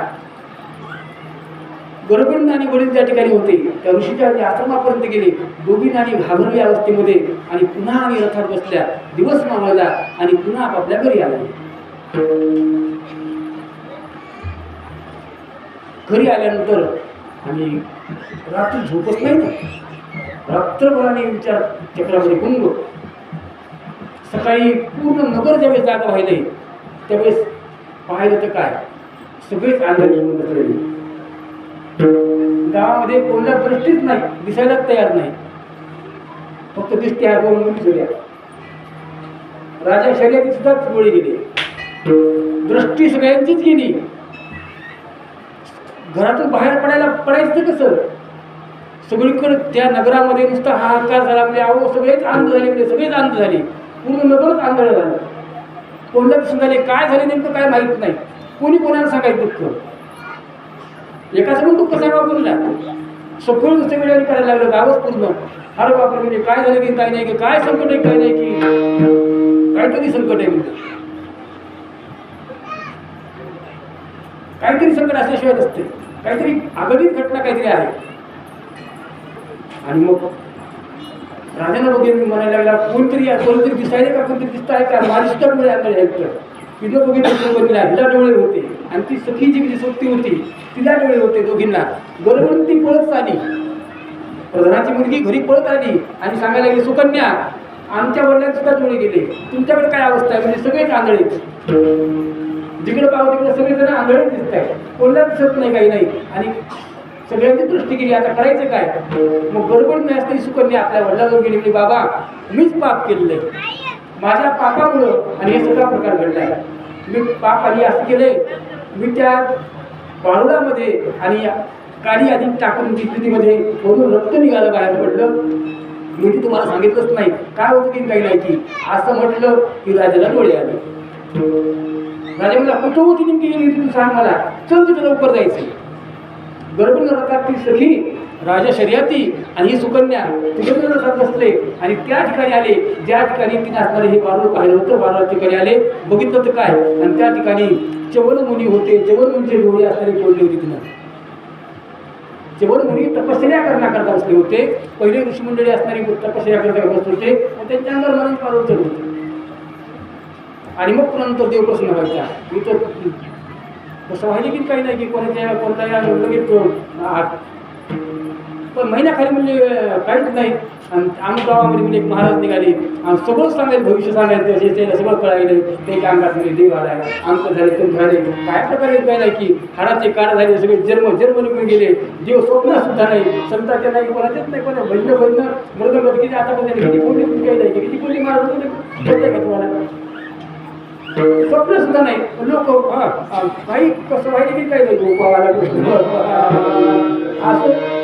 गरगण आणि वडील ज्या ठिकाणी होते त्या ऋषीच्या आश्रमापर्यंत गेले. दोघी नाणी घाबरल्या अवस्थेमध्ये, आणि पुन्हा आम्ही रथात बसल्या. दिवस मावळला, आणि पुन्हा आपापल्या घरी आल्या. घरी आल्यानंतर आणि रात्री झोपच नाही ना, रात्रभराने विचार चक्रामध्ये गुंग. सकाळी पूर्ण नगर ज्यावेळेस जागा व्हायले त्यावेळेस पाहिलं तर काय, सगळेच अंधारी होऊन बसलेले. गावामध्ये कोणत्या दृष्टीच नाही, दिसायलाच तयार नाही. फक्त दिसते ह्या 2 मुली जोड्या. राजा शर्यती सुद्धा गोळी गेली, दृष्टी सगळ्यांचीच गेली. घरातून बाहेर पडायचं कसं? सगळीकडे त्या नगरामध्ये नुसता हाहाकार झाला. म्हणजे अहो सगळेच आंध झाले, म्हणजे सगळेच आंध झाले, पूर्ण नगरच आंधळ झालं. कोणत्या दिसून झाले, काय झाले नेमकं काय माहीत नाही. कोणी कोणाला सांगायचं दुःख? एकाचं पण दुःख सांगा बोलला, सगळं दुसऱ्या वेळेला करायला लागलं. गावच पूर्ण अरे बापरे, म्हणजे काय झालं की काय नाही, की काय संकट आहे काय नाही, की काहीतरी संकट आहे, म्हणजे काहीतरी संकट असल्याशिवाय नसते, काहीतरी आगळीत घटना काहीतरी आहे. आणि मग राजाला वगैरे म्हणायला लागला, कोणतरी दिसायला का, कोणतरी दिसत आहे का? माझ्या डोळे आणले एकतर तिथं बघितलं, हिला डोळे होते आणि ती सखी जी सोबती होती तिला डोळे होते दोघींना. बरोबर ती पळत आली, प्रधानाची मुलगी घरी पळत आली आणि सांगायला लागली, सुकन्या आमच्या वडिलांना सुद्धा डोळे गेले, तुमच्याकडे काय अवस्था आहे? म्हणजे सगळेच आंधळे, जिकडे पाहू तिकडे सगळेजण आंधळे दिसत आहे, कोणाला दिसत नाही, काही नाही. आणि सगळ्यांची दृष्टी गेली, आता करायचं काय? मग गडबड नाही असते सुकन्या आपल्या वडिलांजवळ गेली, की बाबा मीच पाप केलेलं आहे, माझ्या पापामुळं आणि हे सगळा प्रकार घडलाय. मी पाप आणि असं केलंय, मी त्या बारुडामध्ये आणि काळी आधी टाकून तिथीमध्ये वरून रक्त निघालं, बाहेर पडलं. मी ती तुम्हाला सांगितलंच नाही, काय होतं की काही नाही, की असं म्हटलं की राजाला डोळे आले. राजा मला कुठं होती नेमकी गेली तू सांग मला, चल तुझं लवकर जायचं. गडबड रथात ती सखी, राजा शर्यती आणि ही सुकन्या तिकडे रथात बसले आणि त्या ठिकाणी आले ज्या ठिकाणी तिने असणारे हे वारुळ पाहिलं होतं. वारुळा ठिकाणी आले, बघितलं तर काय, आणि त्या ठिकाणी चवन मुनी होते. चवन मुनीचे डोळे असणारे कोणले होते तिनं. चवन मुनी तपश्चर्या करण्याकरता बसले होते. पहिले ऋषीमंडळी असणारी तपश्चर्या करता बसले होते, त्यांच्या अंगावर मरण पारून चढ होते. आणि मग नंतर देव प्रसन्न व्हायचा. इथं तसं व्हायला की काही नाही, की कोणत्याही लगेच पण महिन्याखाली म्हणजे काहीच नाही. आणि आमच्या गावामध्ये म्हणजे एक महाराज निघाले आणि सगळं सांगायचं, भविष्य सांगायचं, त्याला सगळं कळायलं. त्याच्या अंगात म्हणजे देव आला, आमचं झाले, तुम झाले, काय प्रकारे काय नाही, की हाडाचे काळ झाले, सगळे जन्म निघून गेले. देव स्वप्न सुद्धा नाही, संतांच्या नाही, कोणाचेच नाही, कोणा भजन मृदंग किती आतापर्यंत किती कोणी काही नाही, किती कोणी महाराज होते का तुम्हाला? स्वप्न सुद्धा नाही. लोक काही कसं व्हायला की काही नाही, असं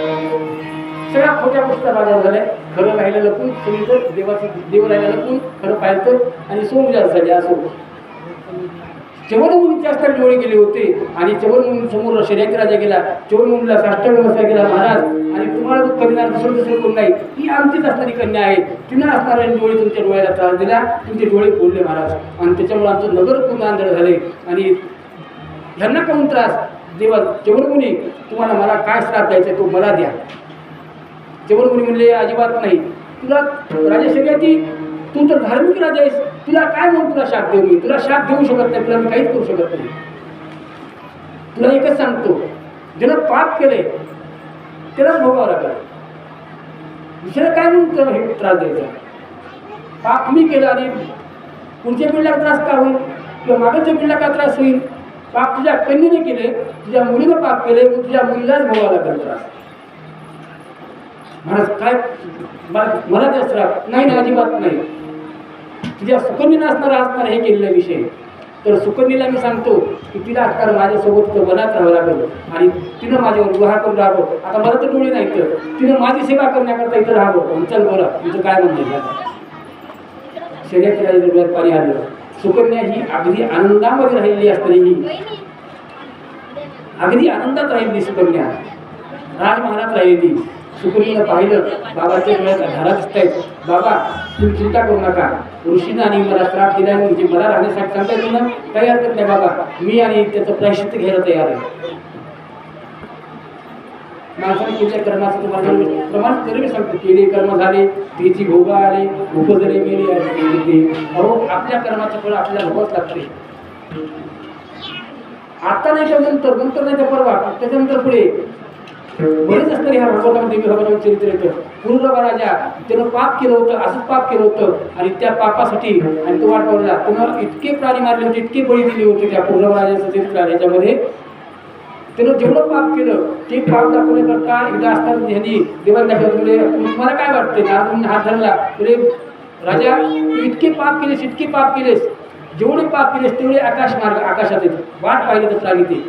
सगळ्या खोट्या पुस्तका बाजार झाल्या. खरं राहिलं लपून, सगळीकडे देव राहिला लपून, खरं पाहिलं आणि सोमजार झाले. असो चवन मुनी जास्त डोळे गेले होते आणि चवन मुनी समोर शर्यती राजा गेला. चवन मुनीला साष्टांग नमस्कार केला, महाराज आणि तुम्हाला दुःख देणार दुसरं कोण नाही, ही आमचीच असणारी कन्या आहे, तिनं असणारे डोळे तुमच्या डोळ्याला त्रास दिला, तुमचे डोळे फोडले महाराज, आणि त्याच्यामुळे आमचं नगर पूर्ण आंधळ झाले. आणि ह्यांना काहून त्रास देवा? चवन मुनी तुम्हाला मला काय श्राप द्यायचा तो मला द्या. चवन मुनी म्हणले अजिबात नाही, तुला राजा शर्यती तू तर धार्मिक राजा आहेस, तुला काय म्हणून तुला शाप देऊ? मी तुला शाप देऊ शकत नाही, तुला मी काहीच करू शकत नाही. तुला एकच सांगतो, ज्यानं पाप केलंय त्यालाच भोगावं लागलं. दुसऱ्याला काय म्हणून तुला हे त्रास द्यायचा? पाप मी केलं आणि पुढच्या पिढीला त्रास का होईल, किंवा मागच्या पिढीला का त्रास होईल? पाप तुझ्या कन्येने केले, तुझ्या मुलीनं पाप केले, मग तुझ्या मुलीलाच भोगावं लागेल त्रास. महाराज काय मला त्या श्राप नाही ना, अजिबात नाही. तुझ्या सुकन्येनं असणार हे केलेला विषय. तर सुकन्येला मी सांगतो की तिला असणार माझ्यासोबत वनात राहावं लागलं आणि तिनं माझ्यावर विवाह करून राहावं. आता मला तर डोळे नाही, तर तिनं माझी सेवा करण्याकरता इथं राहावं. चल बोला तुझं काय म्हणते? शर्यतीला डोळ्यात पाणी आलं. सुकन्या ही अगदी आनंदामध्ये राहिलेली असताना, अगदी आनंदात राहिलेली सुकन्या, राजमहालात राहिलेली. सुकन्यानं पाहिलं, बाबाच्या डोळ्यात धारा दिसत आहेत. बाबा तुम्ही चिंता करू नका, ऋषीनं आणि मला श्राप दिला, म्हणजे मला राहण्यासाठी सांगता येईल ना, काही हरकत नाही बाबा, मी आणि त्याचं प्रायश्चित्त घ्यायला तयार आहे. माणसाने तुमच्या कर्माचं तुम्हाला प्रमाण तरी सांगतो, केले कर्म झाले, त्याची भोगा आले, उपजले गेले ते. अहो आपल्या कर्माचं फळ आपल्याला भोगावंच लागते. आता नाही तर नंतर नाही तर परवा, त्याच्यानंतर पुढे बरेच असणारे ह्या भागवतामध्ये भगवान चरित्र येतं. पूर्णवा राजा त्यानं पाप केलं होतं, असंच पाप केलं होतं आणि त्या पापासाठी आणि तो वाट पावला, त्यानं इतके प्राणी मारले होते, इतके बळी दिले होते त्या पूर्णवा राजाचं चरित्र आहे. याच्यामध्ये त्यानं जेवढं पाप केलं ते पाप दाखवण्याकरता एकदा असताना ह्यांनी देवाला दाखवलं, मला काय वाटतंय? नारदांनी हात धरला, राजा तू इतके पाप केलेस, जेवढे पाप केलेस तेवढे आकाशात वाट पाहिजे तर लागते.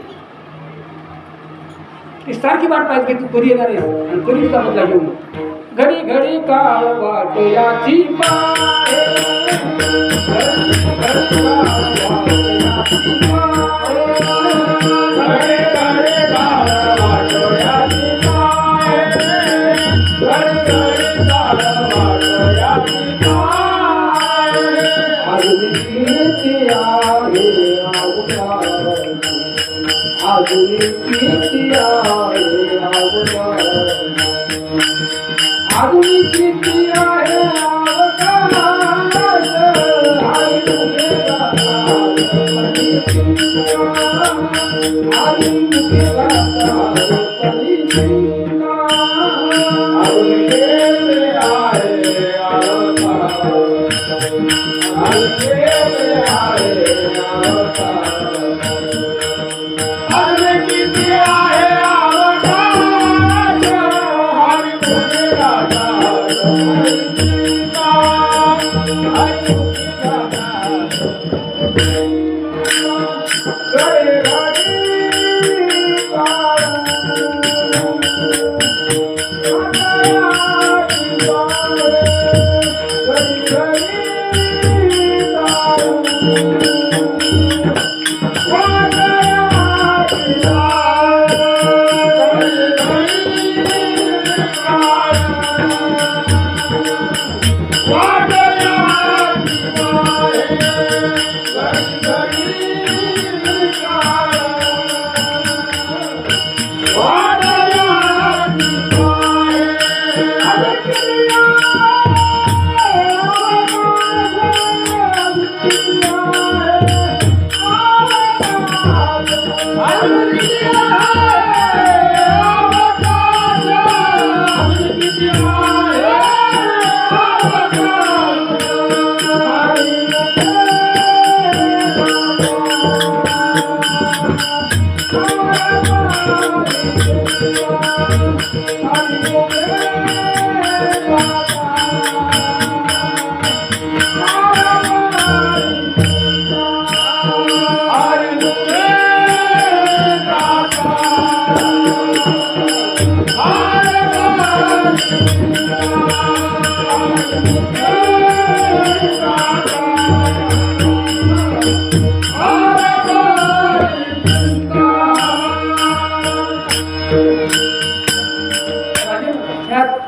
ती सारखी वाट पाहिजे की तू कधी येणार आहेस आणि कधी तुझा बदला घेऊन. घडी घडी काळ वाट याची पाहे, घडी घडी काळ वाट याची पाहे, घडी घडी काळ वाट याची पाहे, घडी घडी काळ वाट याची पाहे. आजुनी कीर्ती आहे अवतार, आजुनी कीर्ती आहे अवतार, आजुनी कीर्ती आहे अवतार, आई तुझे गाता आई तुझे गाता आजुनी कीर्ती आहे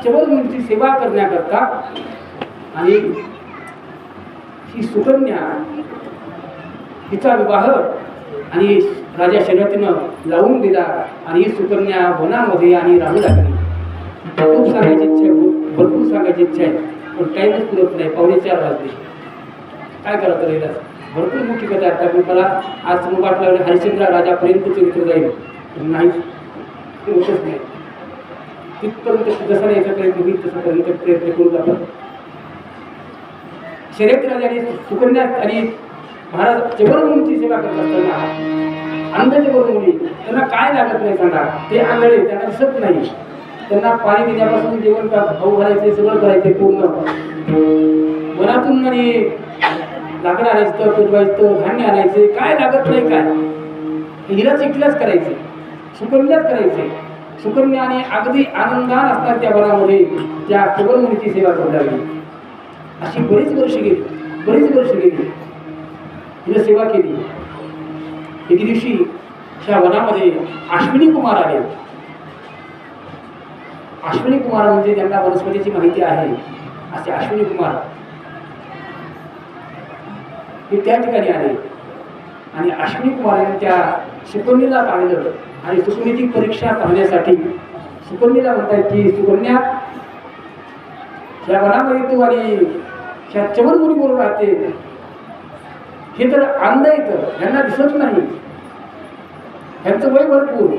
चबरमुनीची सेवा करण्याकरता आणि ही सुकन्या हिचा विवाह आणि राजा शर्यतीनं लावून दिला आणि ही सुकन्या वनामध्ये आणि राहू लागली. खूप सांगायची इच्छा आहे, भरपूर सांगायची इच्छा आहे, पण टाईमच पुरत नाही. 4:45 वाजले. काय करत राहिला? भरपूर मोठी कथा आहे. पण मला आज समोर वाटलं हरिश्चंद्र राजापर्यंत चरित्र जाईल, नाही ते होतच नाही. तिथपर्यंत जसं यायचा प्रयत्न होईल तसं प्रयत्न करू आपण. शर्यत राजाने सुकन्या आणि महाराज चबरमुनीची सेवा करत असताना अंध चबरमुनी त्यांना काय लागत नाही सांगा. ते आंधळे, त्यांना दिसत नाही. त्यांना पाणी देण्यापासून जेवण खाऊ घालायचे, सगळं करायचे पूर्ण. वनातून आणि लाकडं आणायचं, पेटवायचं, धान्य आणायचे, काय लागत नाही. काय हिलाच एकलाच करायचे, सुकन्याच करायचे. सुकन्या आणि अगदी आनंदात असणार त्या वनामध्ये त्या चबरमुनीची सेवा करू लागली. अशी बरीच वर्ष गेली. हिने सेवा केली. एके दिवशी त्या वनामध्ये अश्विनी कुमार आले. अश्विनी कुमार म्हणजे ज्यांना वनस्पतीची माहिती आहे असे अश्विनी कुमार हे त्या ठिकाणी आले. आणि अश्विनी कुमारांनी त्या सुकन्येला पाहिलं आणि सुकन्येची परीक्षा पाहण्यासाठी सुकन्येला म्हणतात की सुकन्या, या वनामध्ये तू आणि ह्या चबरमुनी बरोबर राहते, हे तर अंध येतं, यांना दिसत नाही, ह्यांचं वय भरपूर,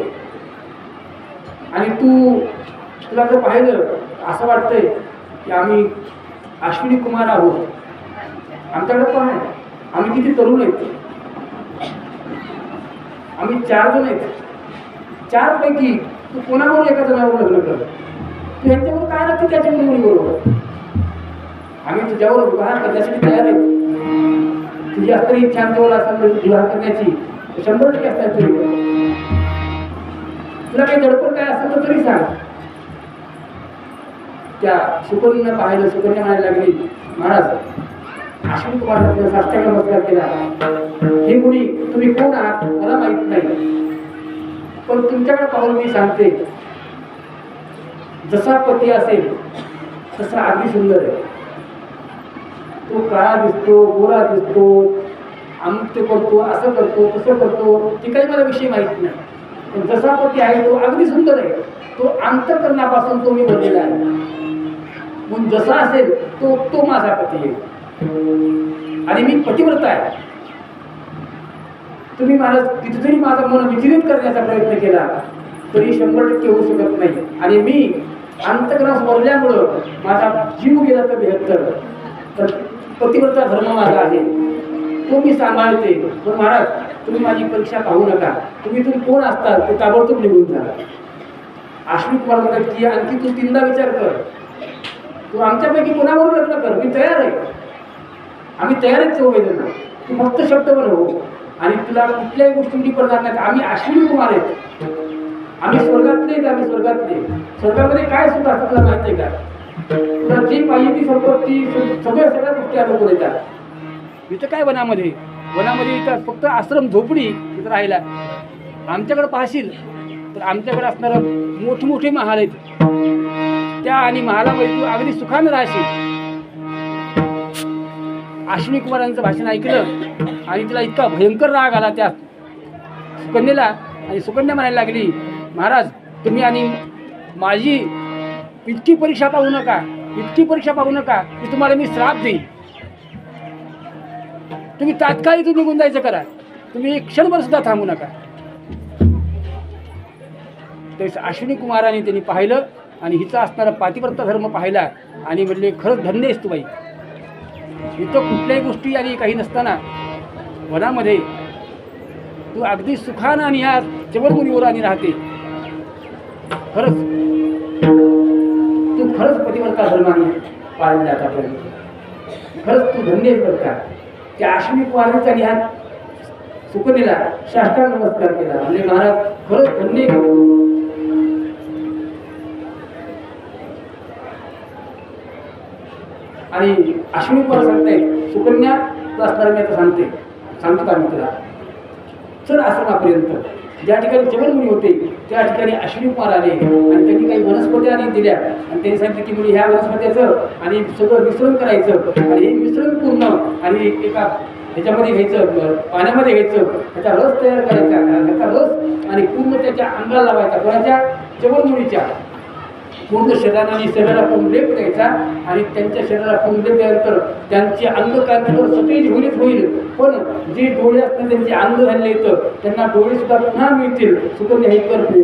आणि तुला जर पाहिलं असं वाटतंय की आम्ही अश्विनी कुमार आहोत, आमच्याकडे पण आहे, आम्ही किती तरुण आहेत, आम्ही 4 जण आहेत, 4 पैकी तू कोणाबरोबर एका जणावर लग्न कर, तू ह्यांच्याबरोबर काय लागतं त्याच्या मुलीबरोबर, आम्ही तुझ्यावर विवाह करण्यासाठी तयार आहेत. तुझी असणारी इच्छा आमच्यावर असेल विवाह करण्याची 100% असतात. तुला काही दडपण काय असेल तर तरी सांग. त्या सुकन्यानं पाहिलं, सुकन्या म्हणायला लागली, महाराज अश्विनी कुमार साष्टांग नमस्कार केला. ही मुली तुम्ही कोण आहात मला माहित नाही, पण तुमच्याकडे पाहून मी सांगते, जसा पती असेल तसा अगदी सुंदर आहे. तो काळा दिसतो, गोरा दिसतो, आमते करतो, असं करतो, तसं करतो, ते काही मला विषय माहित नाही, पण जसा पती आहे तो अगदी सुंदर आहे. तो अंतःकरणापासून तो मी बनलेला आहे. म्हणून जसा असेल तो तो माझा पती आहे आणि मी पतिव्रता आहे. तुम्ही महाराज किती जरी माझं मन विचलित करण्याचा प्रयत्न केला तरी 100% होऊ शकत नाही. आणि मी अंतःकरणास वरल्यामुळं माझा जीव गेला तर 72, तर पतिव्रता धर्म माझा आहे, तो मी सांभाळते. पण महाराज तुम्ही माझी परीक्षा पाहू नका, तुम्ही कोण असतात ते ताबडतोब निघून जा. अश्विनी कुमार म्हणतात की आणखी तू 3दा विचार कर, तू आमच्यापैकी कोणाबरोबर लग्न कर, मी तयार आहे, आम्ही तयार आहेत चौघेजण, तू फक्त शब्द बनव आणि तुला कुठल्याही गोष्टी पडणार नाहीत. आम्ही अश्विनी कुमार आहेत, आम्ही स्वर्गातले आहेत, आम्ही स्वर्गातले. स्वर्गामध्ये काय सुद्धा असतं तुला माहिती आहे का? तुला जी पाहिजे ती संपत्ती सगळ्या गोष्टी अनुकूल येतात. इथं काय वनामध्ये इथं फक्त आश्रम झोपडी इथं राहिला. आमच्याकडे पाहशील तर आमच्याकडे असणारं मोठमोठे महाल आहेत, त्या आणि महालामध्ये तू अगदी सुखानं राहशील. अश्विनी कुमारांचं भाषण ऐकलं आणि तिला इतका भयंकर राग आला त्या सुकन्याला, आणि सुकन्या म्हणायला लागली, महाराज तुम्ही आणि माझी इतकी परीक्षा पाहू नका, इतकी परीक्षा पाहू नका की तुम्हाला मी श्राप देईन. तुम्ही तात्काळ इथून निघून जायचं करा, तुम्ही एक क्षणभर सुद्धा थांबू नका. तेच अश्विनी कुमाराने त्यांनी पाहिलं आणि हिचा असणारा पातिव्रता धर्म पाहिला आणि म्हणले, खरंच धन्य आहेस तू बाई. इथं कुठल्याही गोष्टी आणि काही नसताना वनामध्ये तू अगदी सुखानं आणि ह्या चवरमुनीवर आणि राहते. खरंच तू खरंच पतिव्रता धर्माने पाळले आतापर्यंत, खरंच तू धन्य आहेस बरं का. त्या अश्विनी कुमारांचा ह्या सुकन्याला साष्टांग नमस्कार केला, म्हणजे महाराज खरंच धन्य आहे. आणि अश्विनी कुमार सांगताय, सुकन्या तू असणार मी आता सांगतो का मी तुला, चल आश्रमापर्यंत. ज्या ठिकाणी चवरमुनी होते त्या ठिकाणी अश्विनी कुमार आले आणि त्यांनी काही वनस्पती आणि दिल्या आणि त्यांनी सांगितलं की मुली ह्या वनस्पत्याचं आणि सगळं मिश्रण करायचं आणि हे मिश्रण पूर्ण आणि एका ह्याच्यामध्ये घ्यायचं, पाण्यामध्ये घ्यायचं, त्याचा रस तयार करायचा, त्याचा रस आणि पूर्ण त्याच्या अंगाला लावायचा, कोणाच्या चवरमुनीच्या पूर्ण शरीराला पण लेप द्यायचा आणि त्यांच्या शरीराला पण लेप द्यानंतर त्यांचे अंग काय तर सतेज होईल. पण जे डोळे असतात त्यांचे अंग झाले येतं त्यांना डोळे सुद्धा पुन्हा मिळतील. सुकन्या हे करते,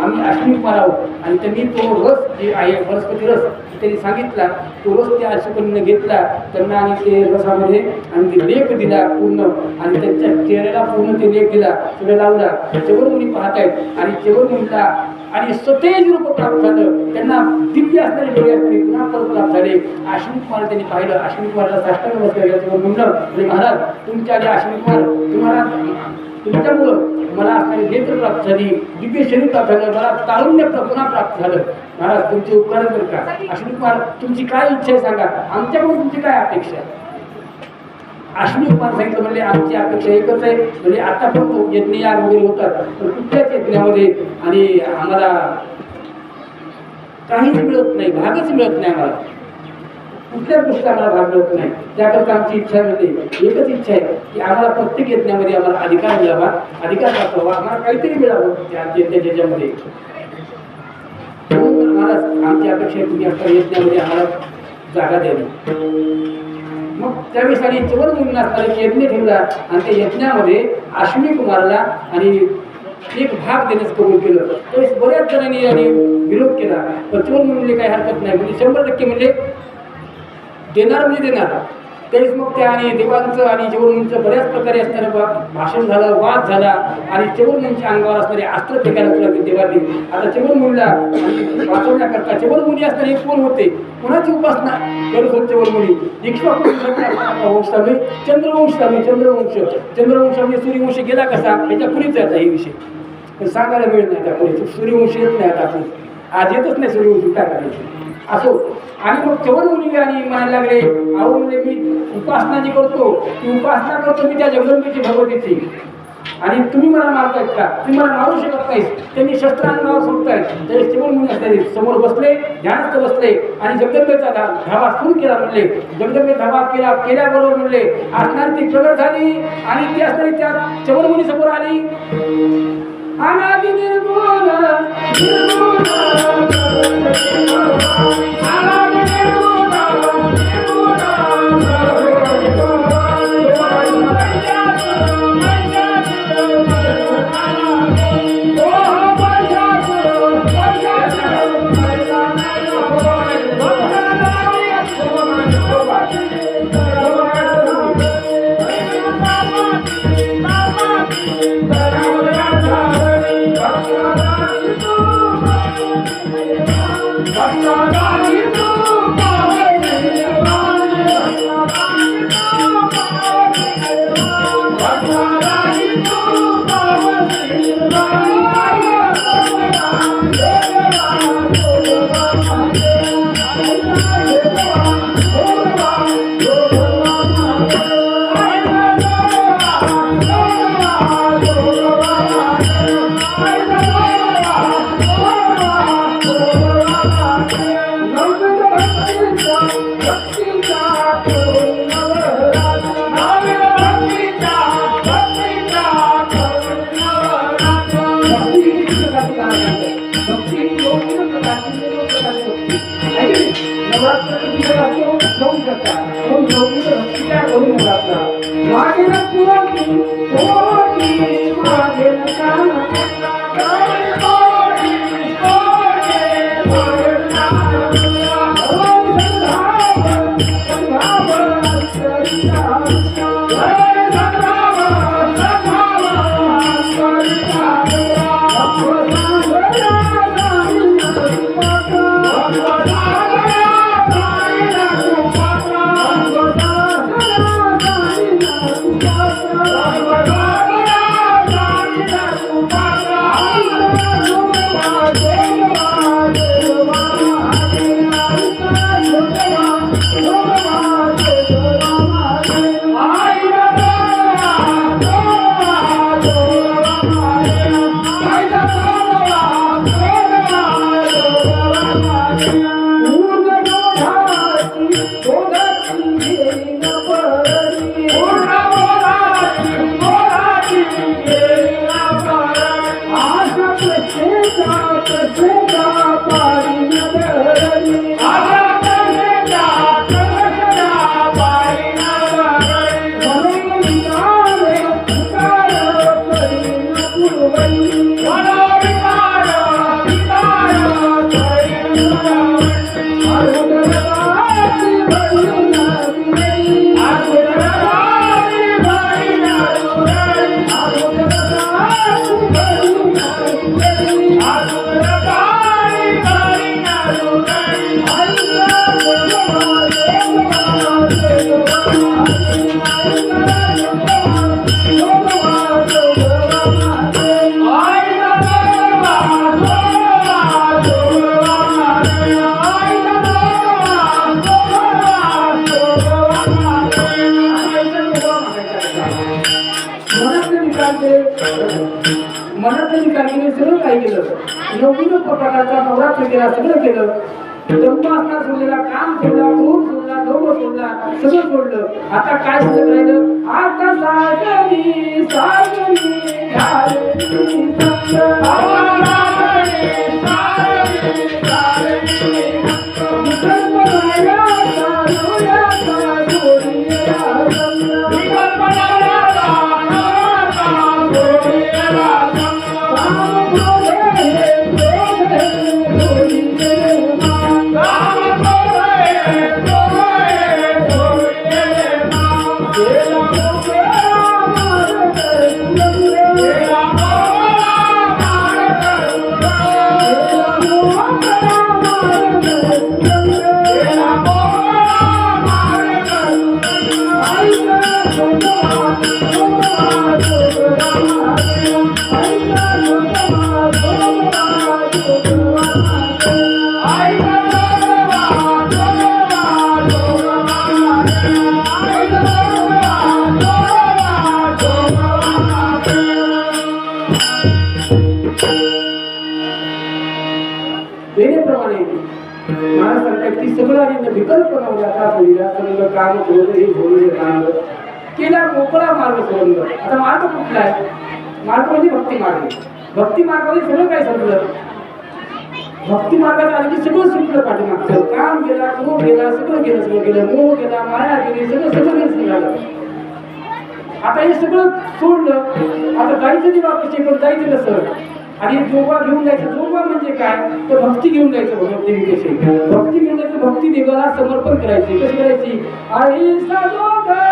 आम्ही अश्विनी कुमार आहोत. आणि त्यांनी तो रस जे आहे वनस्पती रस त्यांनी सांगितला, तो रस त्या सुकन्याने घेतला त्यांना आणि ते रसामध्ये आणि ते लेप दिला पूर्ण आणि त्यांच्या चेहऱ्याला पूर्ण ते लेप दिला, सगळं लावला. चवरमुनी पाहत आहेत आणि चवरमुनीला आणि सतेज रूप प्राप्त झालं, त्यांना दिव्य असणारे डोळे असणारे पुन्हा परत प्राप्त झाले. अश्विनी कुमार त्यांनी पाहिलं, अश्विनी कुमारला साष्टांग नमस्कार केला. म्हणलं म्हणजे महाराज तुमच्या आधी अश्विनी कुमार तुम्हाला तुमच्यामुळं मला असणारी नेत्र प्राप्त झाली, दिव्य शरीर प्राप्त झालं, मला तारुण्य पुन्हा प्राप्त झालं. महाराज तुमचे उपकार करू का? अश्विनी कुमार तुमची काय इच्छा आहे सांगा, आमच्याकडून तुमची काय अपेक्षा आहे? अश्विनी कुमार सांगितलं म्हणजे आमची अपेक्षा एकच आहे, म्हणजे आतापर्यंत यज्ञ याग वगैरे होतात पण कुठल्याच यज्ञामध्ये आणि आम्हाला काहीच मिळत नाही, भागच मिळत नाही, आम्हाला कुठल्याच गोष्टी आम्हाला भाग मिळत नाही. त्याकरता आमची इच्छा मिळते, एकच इच्छा आहे की आम्हाला प्रत्येक यज्ञामध्ये आम्हाला अधिकार मिळावा, अधिकार दाखवावा, आम्हाला काहीतरी मिळावं त्या यज्ञामध्ये. महाराज आमची अपेक्षा आहे तुम्ही आता यज्ञामध्ये आम्हाला जागा द्यावी. मग त्यावेळेस आणि चवरमुनींना असणारा यज्ञ ठेवला आणि त्या यज्ञामध्ये अश्विनी कुमारला आणि एक भाग देण्यास कबूल केलं. त्यावेळेस बऱ्याच जणांनी आणि विरोध केला, पण चवरमुनीला काही हरकत नाही, म्हणजे 100% म्हणजे देणार म्हणजे देणार. त्यावेळेस मग त्या आणि देवांचं आणि चवरमुनींचं बऱ्याच प्रकारे असणारं भाषण झालं, वाद झाला आणि चवरमुनींच्या अंगावर असणारे अस्त्र फेकायला लागले देवांनी. आता चवरमुनीला वाचवण्याकरता चवरमुनी असणारे कोण होते, कोणाची उपासना करत होते चवरमुनी? इक्ष्वाकू वंशावळी, चंद्रवंशावळी, चंद्रवंश म्हणजे सूर्यवंश गेला कसा, याच्या पुढेच आता हे विषय. पण सांगायला वेळ नाही त्या पुढे सूर्यवंशी येत नाही आता आपण आज येतच नाही सूर्यवंशी काय करायचं असो. आणि मग चवन मुली आणि म्हणायला लागले अहो म्हणजे मी उपासना जी करतो ती उपासना करतो मी त्या जगदंबेची भगवतीची आणि तुम्ही मला मारतायत का तुम्ही मला मारू शकत नाहीस. त्यांनी शस्त्रांनावर सोडतायत त्याचे चवन मुनी असतात समोर बसले ध्यानस्थ बसले आणि जगदंबेचा धावा सुरू केला म्हणले. जगदंबे धावा केल्याबरोबर म्हणले असणारी ती प्रगट झाली आणि ती असणारी त्या चवन मुनी समोर आली. अनादि निर्गुण निर्गुण अनादि निर्गुण
सगळं काय केलं नवीन प्रकारचा नवरात्र केला सगळं केलं ब्रह्मास्त्र सोडलेला काम सोडला क्रोध सोडला लोभ सोडला सगळं सोडलं. आता काय शिल्लक राहिलं आता साजनी साजनी झाली वेळेप्रमाणे महाराज सांगतात की सगळं आणि विकल्प नव्हता होईला सगळं काम होईल हे होईल काम केला मोकळा मार्ग सोडून. आता मार्ग कुठला आहे? मार्ग म्हणजे भक्ती मार्ग. भक्ती मार्गामध्ये सगळं काय संपलं? भक्ती मार्गात आलं की सगळं संपलं. पाठीमागचं काम गेला, मोह गेला, सगळं गेलं, मोह गेला, माया गेली, सगळं निघालं. आता हे सगळं सोडलं. आता जायचं ते वापस पण जायचं कसं? आणि जोगा घेऊन जायचं. जोगा म्हणजे काय? तर भक्ती घेऊन जायचं. भक्तीविषयी भक्ती घेऊन जायचं. भक्ती देवाला समर्पण करायची. कशी करायची? आई साजोगा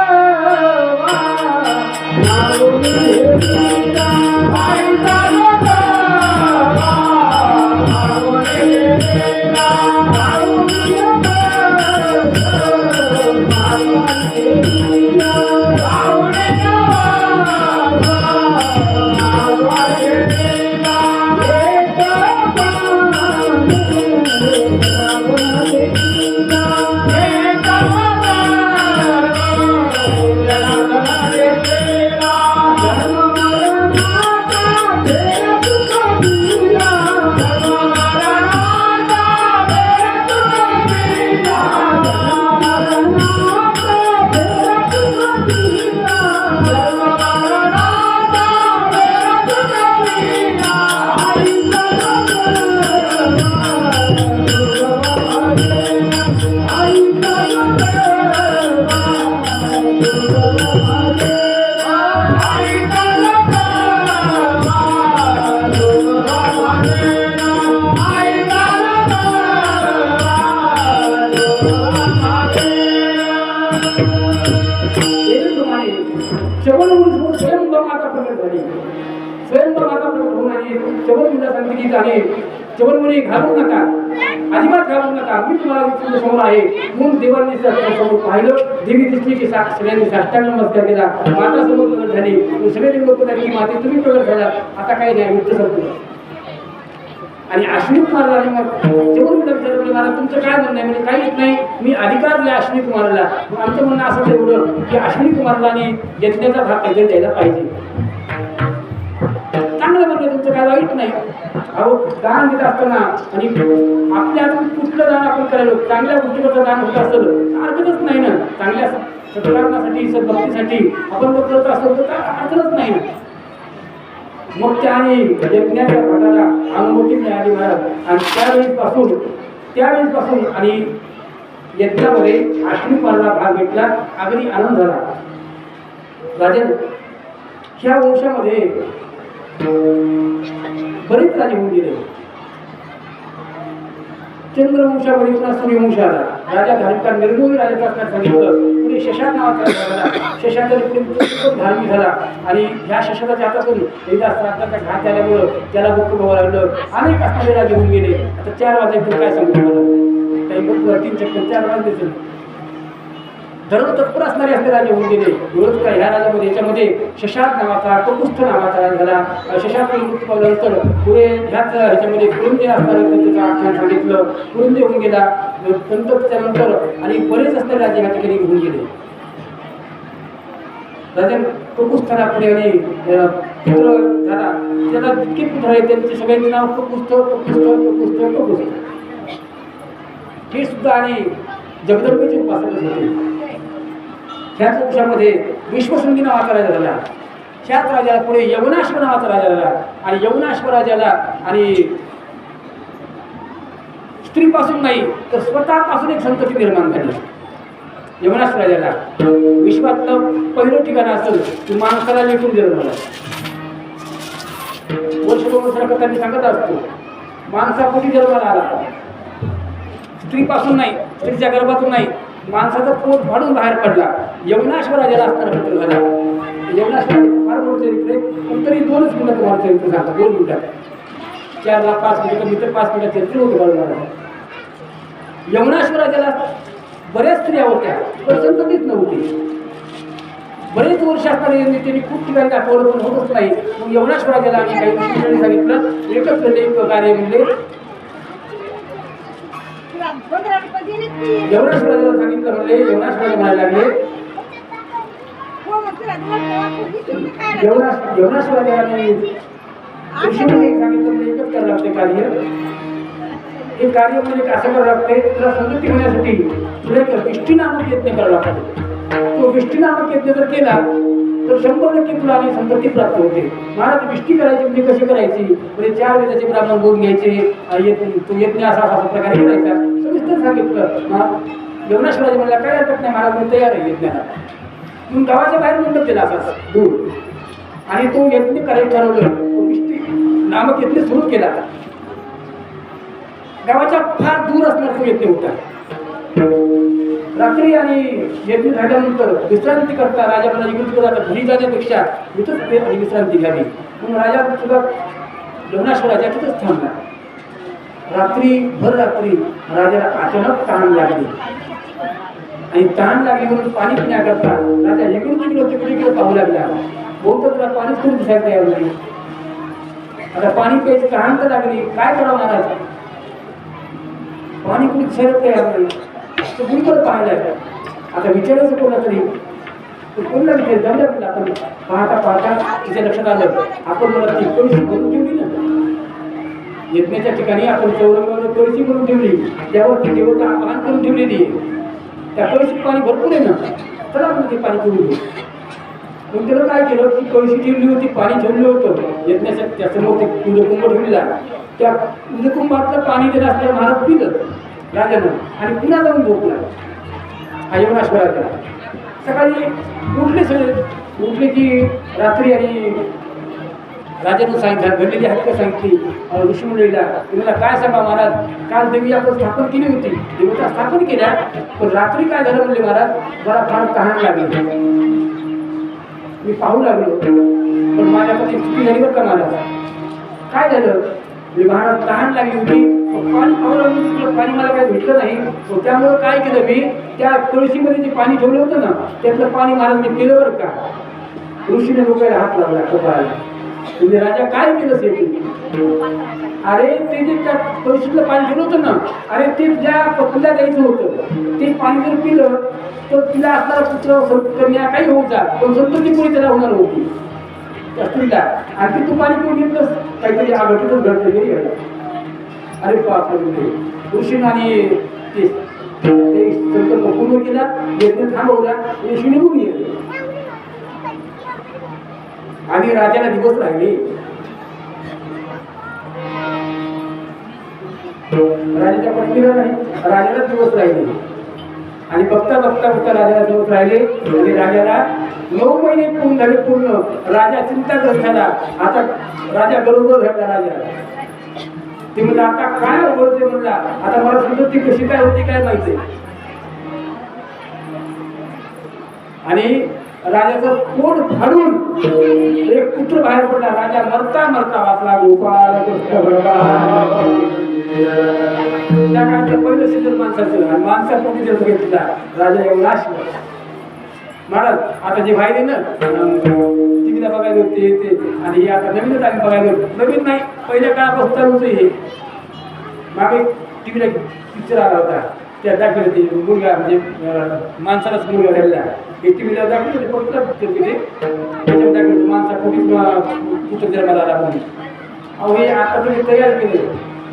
चवन मुली घालू नका, अजिबात घालू नका. मी तुम्हाला तुमच्या समोर आहे म्हणून देवांनी समोर पाहिलं. देवी दिसली की सगळ्यांनी साष्टांग नमस्कार केला. माता समोर प्रगट झाली. सगळे लोक की माते तुम्ही प्रगट झाला. आता काही नाही, युद्ध संपलं. आणि अश्विनी कुमारला मग जेवण मुलं विचारलं मला तुमचं काय म्हणणं आहे? म्हणजे काहीच नाही, मी अधिकार दिला अश्विनी कुमारला. मग आमचं म्हणणं असं एवढं की अश्विनी कुमारला यज्ञाचा भाग काहीतरी द्यायला पाहिजे. चांगलं म्हणलं, तुमचं काय वाईट नाही. अहो दान देत असताना आणि आपल्या हातून कुठलं दान आपण करायला चांगल्या गोष्टीवरचं दान होत असेल हरकतच नाही ना. चांगल्या सत्कारणासाठी सद्भक्तीसाठी आपण जर करत असेल तर हरकतच नाही ना. मग त्याने यज्ञाच्या भटाला अनुमती मिळाली महाराज. आणि त्यावेळेसपासून आणि यज्ञामध्ये अश्विनी कुमारला भाग घेतला. अगदी आनंद झाला. राजन ह्या वंशामध्ये बरेच राजे होऊन गेले. चंद्रवंशामध्ये पुन्हा सूर्यवंश आला. राजा धार्मिक निर्मोही राजाचा असणार सांगितलं. पुढे शशाक नावाचा झाला. शशाक पुढे धार्मिक झाला. आणि ह्या शशाकाच्या हातातून एकदा श्राद्धाचा घात झाल्यामुळं त्याला दुःख व्हावं लागलं. अनेक असणारे राजे होऊन गेले. आता 4 वाजता काय सांगतो मला? काही बघ 3 चक्कर 4 वाजले. धर्म तत्पर असणारे असले राजे होऊन गेले. एवढंच काय, ह्या राजामध्ये याच्यामध्ये शशाक नावाचा ककुस्थ नावाचा राजा झाला. शशाक मृत्यू पावल्यानंतर पुढे ह्याच्यामध्ये कुरुंदे असणारं त्याचं आख्यान सांगितलं. कुरुंदे होऊन गेला. त्यानंतर आणि बरेच असणारे राजे ह्या ठिकाणी होऊन गेले. राजा ककुस्थाना पुढे आणि पुत्र झाला. त्याला जितके पुत्र आहेत त्यांचे सगळ्यांचे नाव ककुस्थ. हे सुद्धा आणि जगदंबेचे उपासक होते. ह्याच वंशामध्ये विश्वशृंगी नावाचा राजा झाला. ह्याच राजाला पुढे यवनाश्व नावाचा राजा झाला. आणि यवनाश्व राजाला आणि स्त्रीपासून नाही तर स्वतःपासून एक संतती निर्माण झाली. यवनाश्व राजाला विश्वातलं पहिलं ठिकाण असेल की माणसाला लेखून जन्म झाला. वर्ष 2 वर्षाला त्यांनी सांगत असतो माणसापोटी जन्माला आला. स्त्रीपासून नाही, स्त्रीच्या गर्भातून नाही, माणसाचं पोट फाडून बाहेर पडला. यवनाश्व राजाला असणारा पुत्र झाला. यवनाश्व फार मोठं चरित्र पण तरी 2च मिनिटात तुम्हाला चरित्र सांगतात. 2 मिनिटात 4 ला 5 मिनिटं मी तर 5 मिनिटात चरित्र होतं. यवनाश्व राजाला बऱ्याच स्त्रिया होत्या पण संततीच नव्हती. बरेच वर्ष असणारे त्यांनी खूप ठिकाणी दाखवलं पण होतच नाही. मग यवनाश्व राजाला आम्ही काही सांगितलं एकच एक कार्य म्हणजे यवनाश्व राजाला सांगितलं. म्हणजे यवनाश्व राजा म्हणायला लागले यवनाश्व राजाला सांगितलं म्हणजे एकच करायला लागते कार्य. हे कार्य म्हणजे असं करावं लागते, तुला समृद्धी होण्यासाठी तुला एक विष्टी नामक यज्ञ करावा लागतो. तो विष्टी नामक यज्ञ जर केला तर 100% तुला आणि संपत्ती प्राप्त होते. महाराज विष्टी करायची म्हणजे कशी करायची, म्हणजे 4 वेदाचे ब्राह्मण बोलून घ्यायचे, तो यज्ञ असा असा प्रकारे करायचा सविस्तर सांगितलं. यवनाश्वराजी म्हणला काय हरकत नाही महाराज, मी तयार आहे यज्ञाला. म्हणून गावाच्या बाहेर मंडप दिला असा दूर, आणि तो यज्ञ करायला ठरवलं. तो विष्टी नामक यज्ञ सुरू केला. गावाच्या फार दूर असणार तो यज्ञ होता. रात्री आणि यज्ञ झाल्यानंतर विश्रांती करता राजा मला इकडे जातात, घरी जाण्यापेक्षा इथंच आणि विश्रांती घ्यावी म्हणून राजा सुद्धा यवनाश्वराजा तिथंच थांबला. भर रात्री राजाला अचानक तहान लागली, आणि तहान लागली म्हणून पाणी पिण्याकरता राजा इकडे तिकडे पाहू लागला. बहुतेक तुला पाणीच करून दिसायला तयार नाही. आता पाणी प्यायची तहान तर लागली, काय करावं महाराज, पाणी कुणी दिसायला तयार नाही. तो कुणीकडे पाहिलाय, आता विचारायचं कोणा तरी, कोणला विचार जमल्या म्हणलं. आपण पाहता तिच्या लक्षात आलं, आपण मला ती कळशी भरून ठेवली ना यज्ञाच्या ठिकाणी, आपण चौरंगावर कळशी भरून ठेवली, त्यावर ती देवता आवाहन करून ठेवलेली आहे. त्या कळशीत पाणी भरपूर आहे ना, चला आपण ते पाणी पिऊन घेऊ. मग त्याला काय केलं, ती कळशी ठेवली होती, पाणी ठेवलं होतं यज्ञाच्या त्यासमोर ते कुंभ ठेवलेला. त्या कुंभातलं पाणी दिलं असल्या महाराज पिलं राजानं, आणि पुन्हा जाऊन झोपला. हा यवनाश्वराचा. सकाळी उठले की रात्री, आणि राजानं सांगितलं घडलेली हक्क सांगितली ऋषीमंडळीला. तुम्हाला काय सांगा महाराज, काल देवी आपण स्थापन केली होती, देवता स्थापन केल्या, पण रात्री काय झालं म्हणले महाराज, मला फार तहान लागली, मी पाहू लागलो, पण माझ्याकडे चुकी झाली बरं का महाराज. काय झालं महाराज, तहान लागली होती, पाणी पाहून पाणी मला काही भेटलं नाही, त्यामुळं काय केलं मी, त्या कळशीमध्ये जे पाणी ठेवलं होतं ना त्यातलं पाणी महाराज मी पिलं बरं का. ऋषीने डोक्याला हात लावला कपाळाला. म्हणजे राजा काय केलं अरे ते जे त्या कळशीतलं पाणी ठेवलं होतं ना, अरे ते ज्या पत्नीला द्यायचं होतं ते पाणी जर पिलं तर तिला असणारा पुत्र कन्या काही होऊ जा, पण संतती पुढे त्याला होणार होती त्या स्त्रीला. आणि तू पाणी पिऊन घेतलंस, काहीतरी आघाडीतच घडतं गेली. अरे बापरे, ऋषीनं आणि ते संकल्प पूर्ण केला, यज्ञ थांबवला, ऋषी निघून गेले. आणि राजाला दिवस राहिले. राजाच्या पत्नीला नाही, राजाला दिवस राहिले. आणि बघता राजाला दिवस राहिले, आणि राजाला 9 महिने पूर्ण झाले. पूर्ण राजा चिंताग्रस्त झाला. आता राजा बरोबर झाला. राजा ते म्हणलं आता काय अवघड म्हणला, आता मला समजत ती कशी काय होती काय माहिती. आणि राजाचं पोट फाडून एक पुत्र बाहेर पडला. राजा मरता वाचला. गोपाळ त्या काळातलं पहिलं सिद्ध माणसाचं, आणि माणसापोटी जन्म घेतला राजा यवनाश्वर महाराज. आता जे बाहेर आहे ना टीव्हीला बघायला होते ते, आणि हे आता नवीनच आम्ही बघायला होतो. नवीन नाही, पहिल्या काळापासून चालू होतं हे. मागे टीव्हीला पिक्चर आला होता, त्या दाखवले ते मुलगा म्हणजे माणसालाच मुलगा घडला. हे टीव्हीला दाखवले कोणता पिक्चर तिथे, त्याच्यावर दाखवलं माणसा पुत्र जन्माला आला म्हणून. अहो हे आता तुम्ही तयार केले,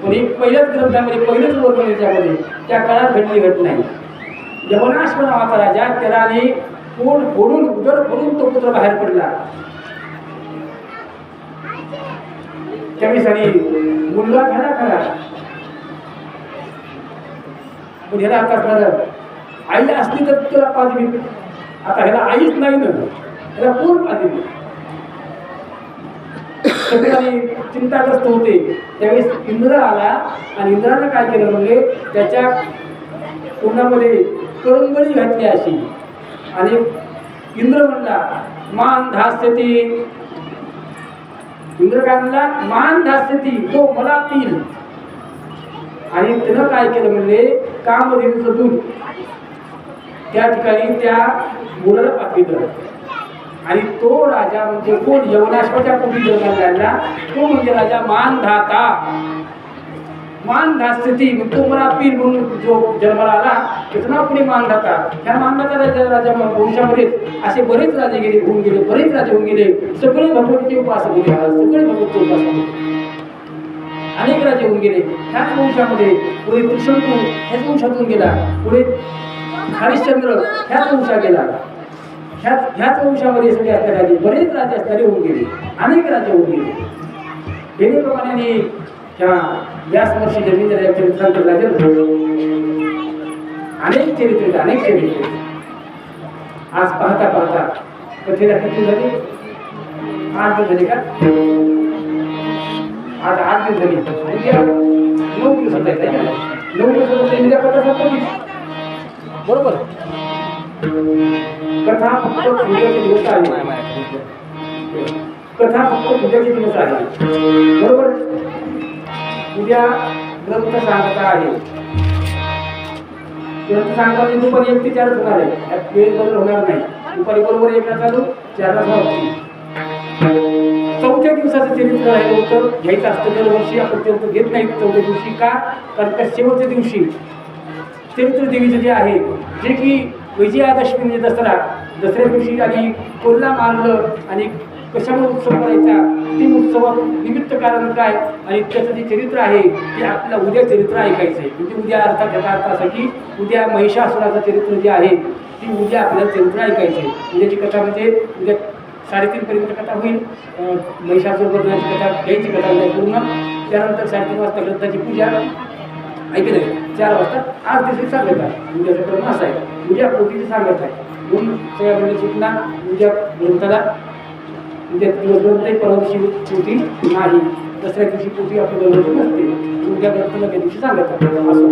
पण हे पहिल्याच ग्रंथामध्ये पहिलेच वर्ग त्याच्यामध्ये त्या काळात घडली घटना आहे. यवनाश्व नावाचा राजा, त्याला आणि पोट फोडून उदर फोडून तो पुत्र बाहेर पडला. त्यावेळेस मुलगा झाला खरा, पण ह्याला आता खरं आई असली तर तुला पाजवी. आता ह्याला आईच नाही ना, ह्याला कोण पाजवी. सगळे चिंताग्रस्त होते. त्यावेळेस इंद्र आला, आणि इंद्रानं काय केलं म्हणजे त्याच्या तोंडामध्ये करंगळी घातली अशी, आणि इंद्र म्हणला मान धास्यती. इंद्र काय म्हणला, मान धास्यती, तो मला पिल. आणि त्यानं काय केलं म्हणजे कामधेनुचं दूध त्या ठिकाणी त्या मुलाला पाठविलं. आणि तो राजा म्हणजे कोण, यवनाश्वाच्या पोटी जन्माला आला तो म्हणजे राजा मानधाता. मानधास्यती, तो मला पीर म्हणून जो जन्माला आला त्याचं नाव पुढे मानधाता. ह्या मानधाता राजा वंशामध्ये असे बरेच राजे गेले, होऊन गेले, बरेच राजे होऊन गेले. सगळे भगवतीचे उपासक होते, सगळे भगवतीचे उपासक होते. अनेक राजे होऊन गेले. ह्याच वंशामध्ये पुढे त्रिशंकू ह्याच वंशातून गेला. पुढे हरिश्चंद्र ह्याच वंशात गेला. ह्याच वंशामध्ये सगळे असणारे राजे, बरेच राजे असणारे होऊन गेले. अनेक राजे होऊन गेले. वेळेप्रमाणे ह्या व्यास महर्षी जन्मी झालेल्या चरित्रांचे राजे अनेक चरित्र. आज पाहता पाहता कथेला किती झाले? 8 दिवस झाले का? आज 8 दिवस झाले. उद्या 9 दिवस होत आहेत. 9 दिवस होते उद्या कथा संपली. बरोबर. कथा फक्त उद्याचे दिवस आहे. कथा फक्त उद्याचे दिवस आहे. बरोबर. उद्या ग्रंथ सांगता आहे. ग्रंथ सांगता दुपारी 1 ते 4 होणार आहे. यात वेळ बदल होणार नाही. दुपारी बरोबर 1 ला चालू, 4 ला समाप्ती. 4थ्या दिवसाचं चरित्र राहिलं होतं. घ्यायचं असतं दरवर्षी. आपण चरित्र घेत नाही 4थ्या दिवशी. का? कारण त्या शेवटच्या दिवशी चरित्र देवीचं जे आहे, जे की विजयादशमी म्हणजे दसऱ्या दिवशी आणि कोल्हा मारलं आणि कशामुळे उत्सव करायचा, ते उत्सवात निमित्त कारण काय आणि त्याचं जे चरित्र आहे ते आपल्याला उद्या चरित्र ऐकायचं आहे. म्हणजे उद्या अर्थात याचा अर्थ असा की उद्या महिषासुराचं चरित्र जे आहे ती उद्या आपल्याला चरित्र ऐकायचं आहे. उद्याची कथा म्हणजे उद्या 3:30 पर्यंत कथा होईल. महिषासुरवधाची कथा, घ्यायची कथा उद्या पूर्ण. त्यानंतर 3:30 वाजता ग्रंथाची पूजा ऐकलं आहे. 4 वाजता आज दिवशी सांगत आहे. उद्याचा क्रम असा आहे. उद्या पोथीची सांगत आहे. म्हणून सगळ्या म्हणजे सूचना उद्या ग्रंथाला उद्या दिवसभर परवा दिवशी पोथी नाही. दसऱ्या दिवशी पोथी आपल्या दररोज नसते. उद्या ग्रंथाला त्या दिवशी सांगत आहे. असं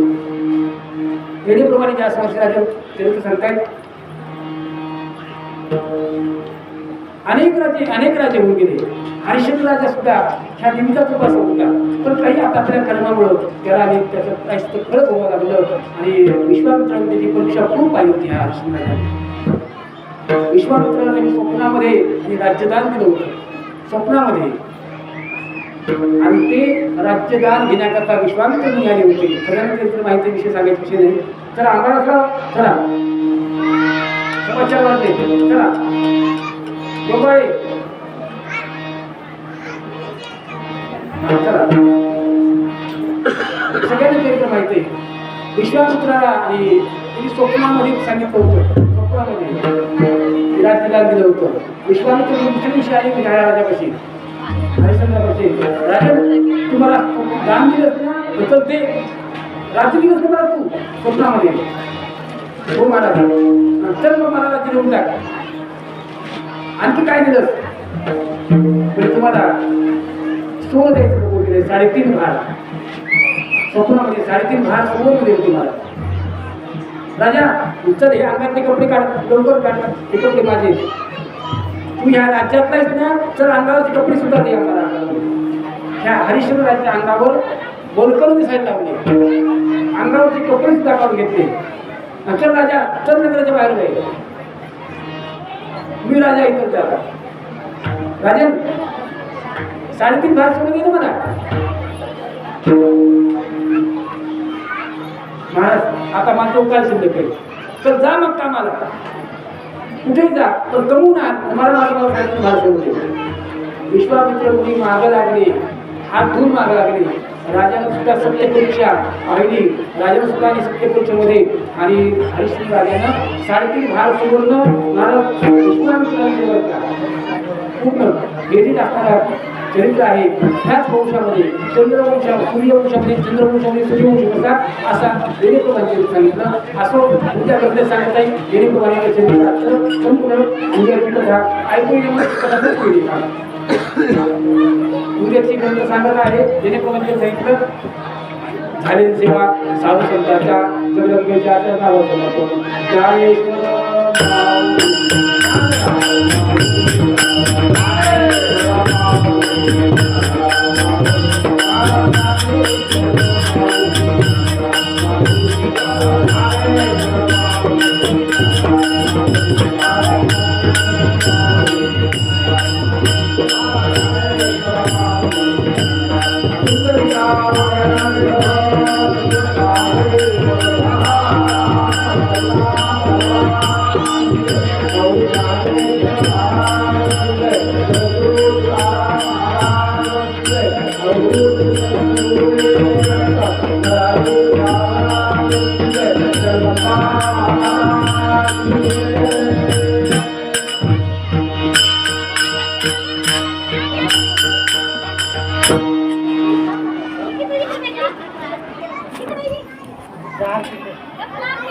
वेळेप्रमाणे ज्या समस्या चरित्र सांगतायत. अनेक राजे होऊन गेले. हरिश्चंद्र राजा सुद्धा ह्या निमित्ताचा उपासक होता. पण काही आपल्या कर्मामुळं त्याला आणि त्याचं प्रायश्चित्त फळ व्हावं लागलं. आणि विश्वामित्रांनी त्याची परीक्षा खूप पाहिली होती. ह्या हरिश्चंद्र राजाने विश्वामित्रांनी स्वप्नामध्ये आणि राज्यदान दिलं होतं. स्वप्नामध्ये. आणि ते राज्यदान घेण्याकरता विश्वामित्र निघाले होते. सगळ्यांना माहिती विषय सांगायचा विषय नाही. चला आम्हाला चला समाचार वाटले. चला मुंबई सगळ्यांना चरित्र माहिती आहे. विश्वामित्राला आणि त्यांनी स्वप्नामध्ये सांगितलं होतं. स्वप्नामध्ये राज्यदान दिलं होतं. विश्वामित्र दुसऱ्या दिवशी आले की राजापाशी, हरिश्चंद्रापाशी, राजा तुम्हाला दान दिलंच ना तर ते राज्य दिलंच ना मला तू स्वप्नामध्ये. हो महाराज. चल मग मला राज्य देऊन टाक. आणखी काय दिलंस? म्हणजे तुम्हाला सोनं द्यायचं बोलले. 3.5 भार स्वप्नामध्ये 3.5 भार सोनं देऊ तुम्हाला. राजा चल हे अंगातले कपडे काढ, लवकर काढ. हे कपडे माझे. तू ह्या राज्यातलाच ना, चल अंगावरचे कपडे सुद्धा दे आम्हाला. ह्या हरिश्चंद्राच्या अंगावर बोलकरून दिसायला लावले. अंगावरचे कपडे सुद्धा काढून घेतले. चल राजा, चल नगराच्या बाहेर जाईल. मी राजा इतर त्याला. राजन 3.5 भार सोडून गेलं मला. महाराज आता माझं उपाय शिल्लक आहे. तर जा मग कामाला. कुठेही जा पण कमवून आण. मला माझं 3.5 भार सोडून दे. विश्वामित्र मुनी मागं लागले. हात धुवून मागं लागले. राजानं सुद्धा सत्य परीक्षा पाहिली. राजानं सुद्धा आणि सत्य परीक्षेमध्ये आणि हरिश्चंद्र राजानं 3.5 भार सुवर्ण महाराज विश्वामित्रांनी पूर्ण वेदीत असणारा चरित्र आहे. ह्याच वंशामध्ये सूर्यवंशामध्ये चंद्रवंशामध्ये सूर्यवंश कसा असा वेणीप्रमाणे सांगितलं. असं उद्या ग्रंथ सांगत आहे. वेणीप्रमाणे चरित्र संपूर्ण उद्याची कथा ऐकून उद्याची ग्रंथ सांगत आहे. जेणेप्रमाणे सांगितलं झालेली सेवा साधू संतांच्या जगदंबेच्या चरणावर समर्पण.
Thank you.
Gracias.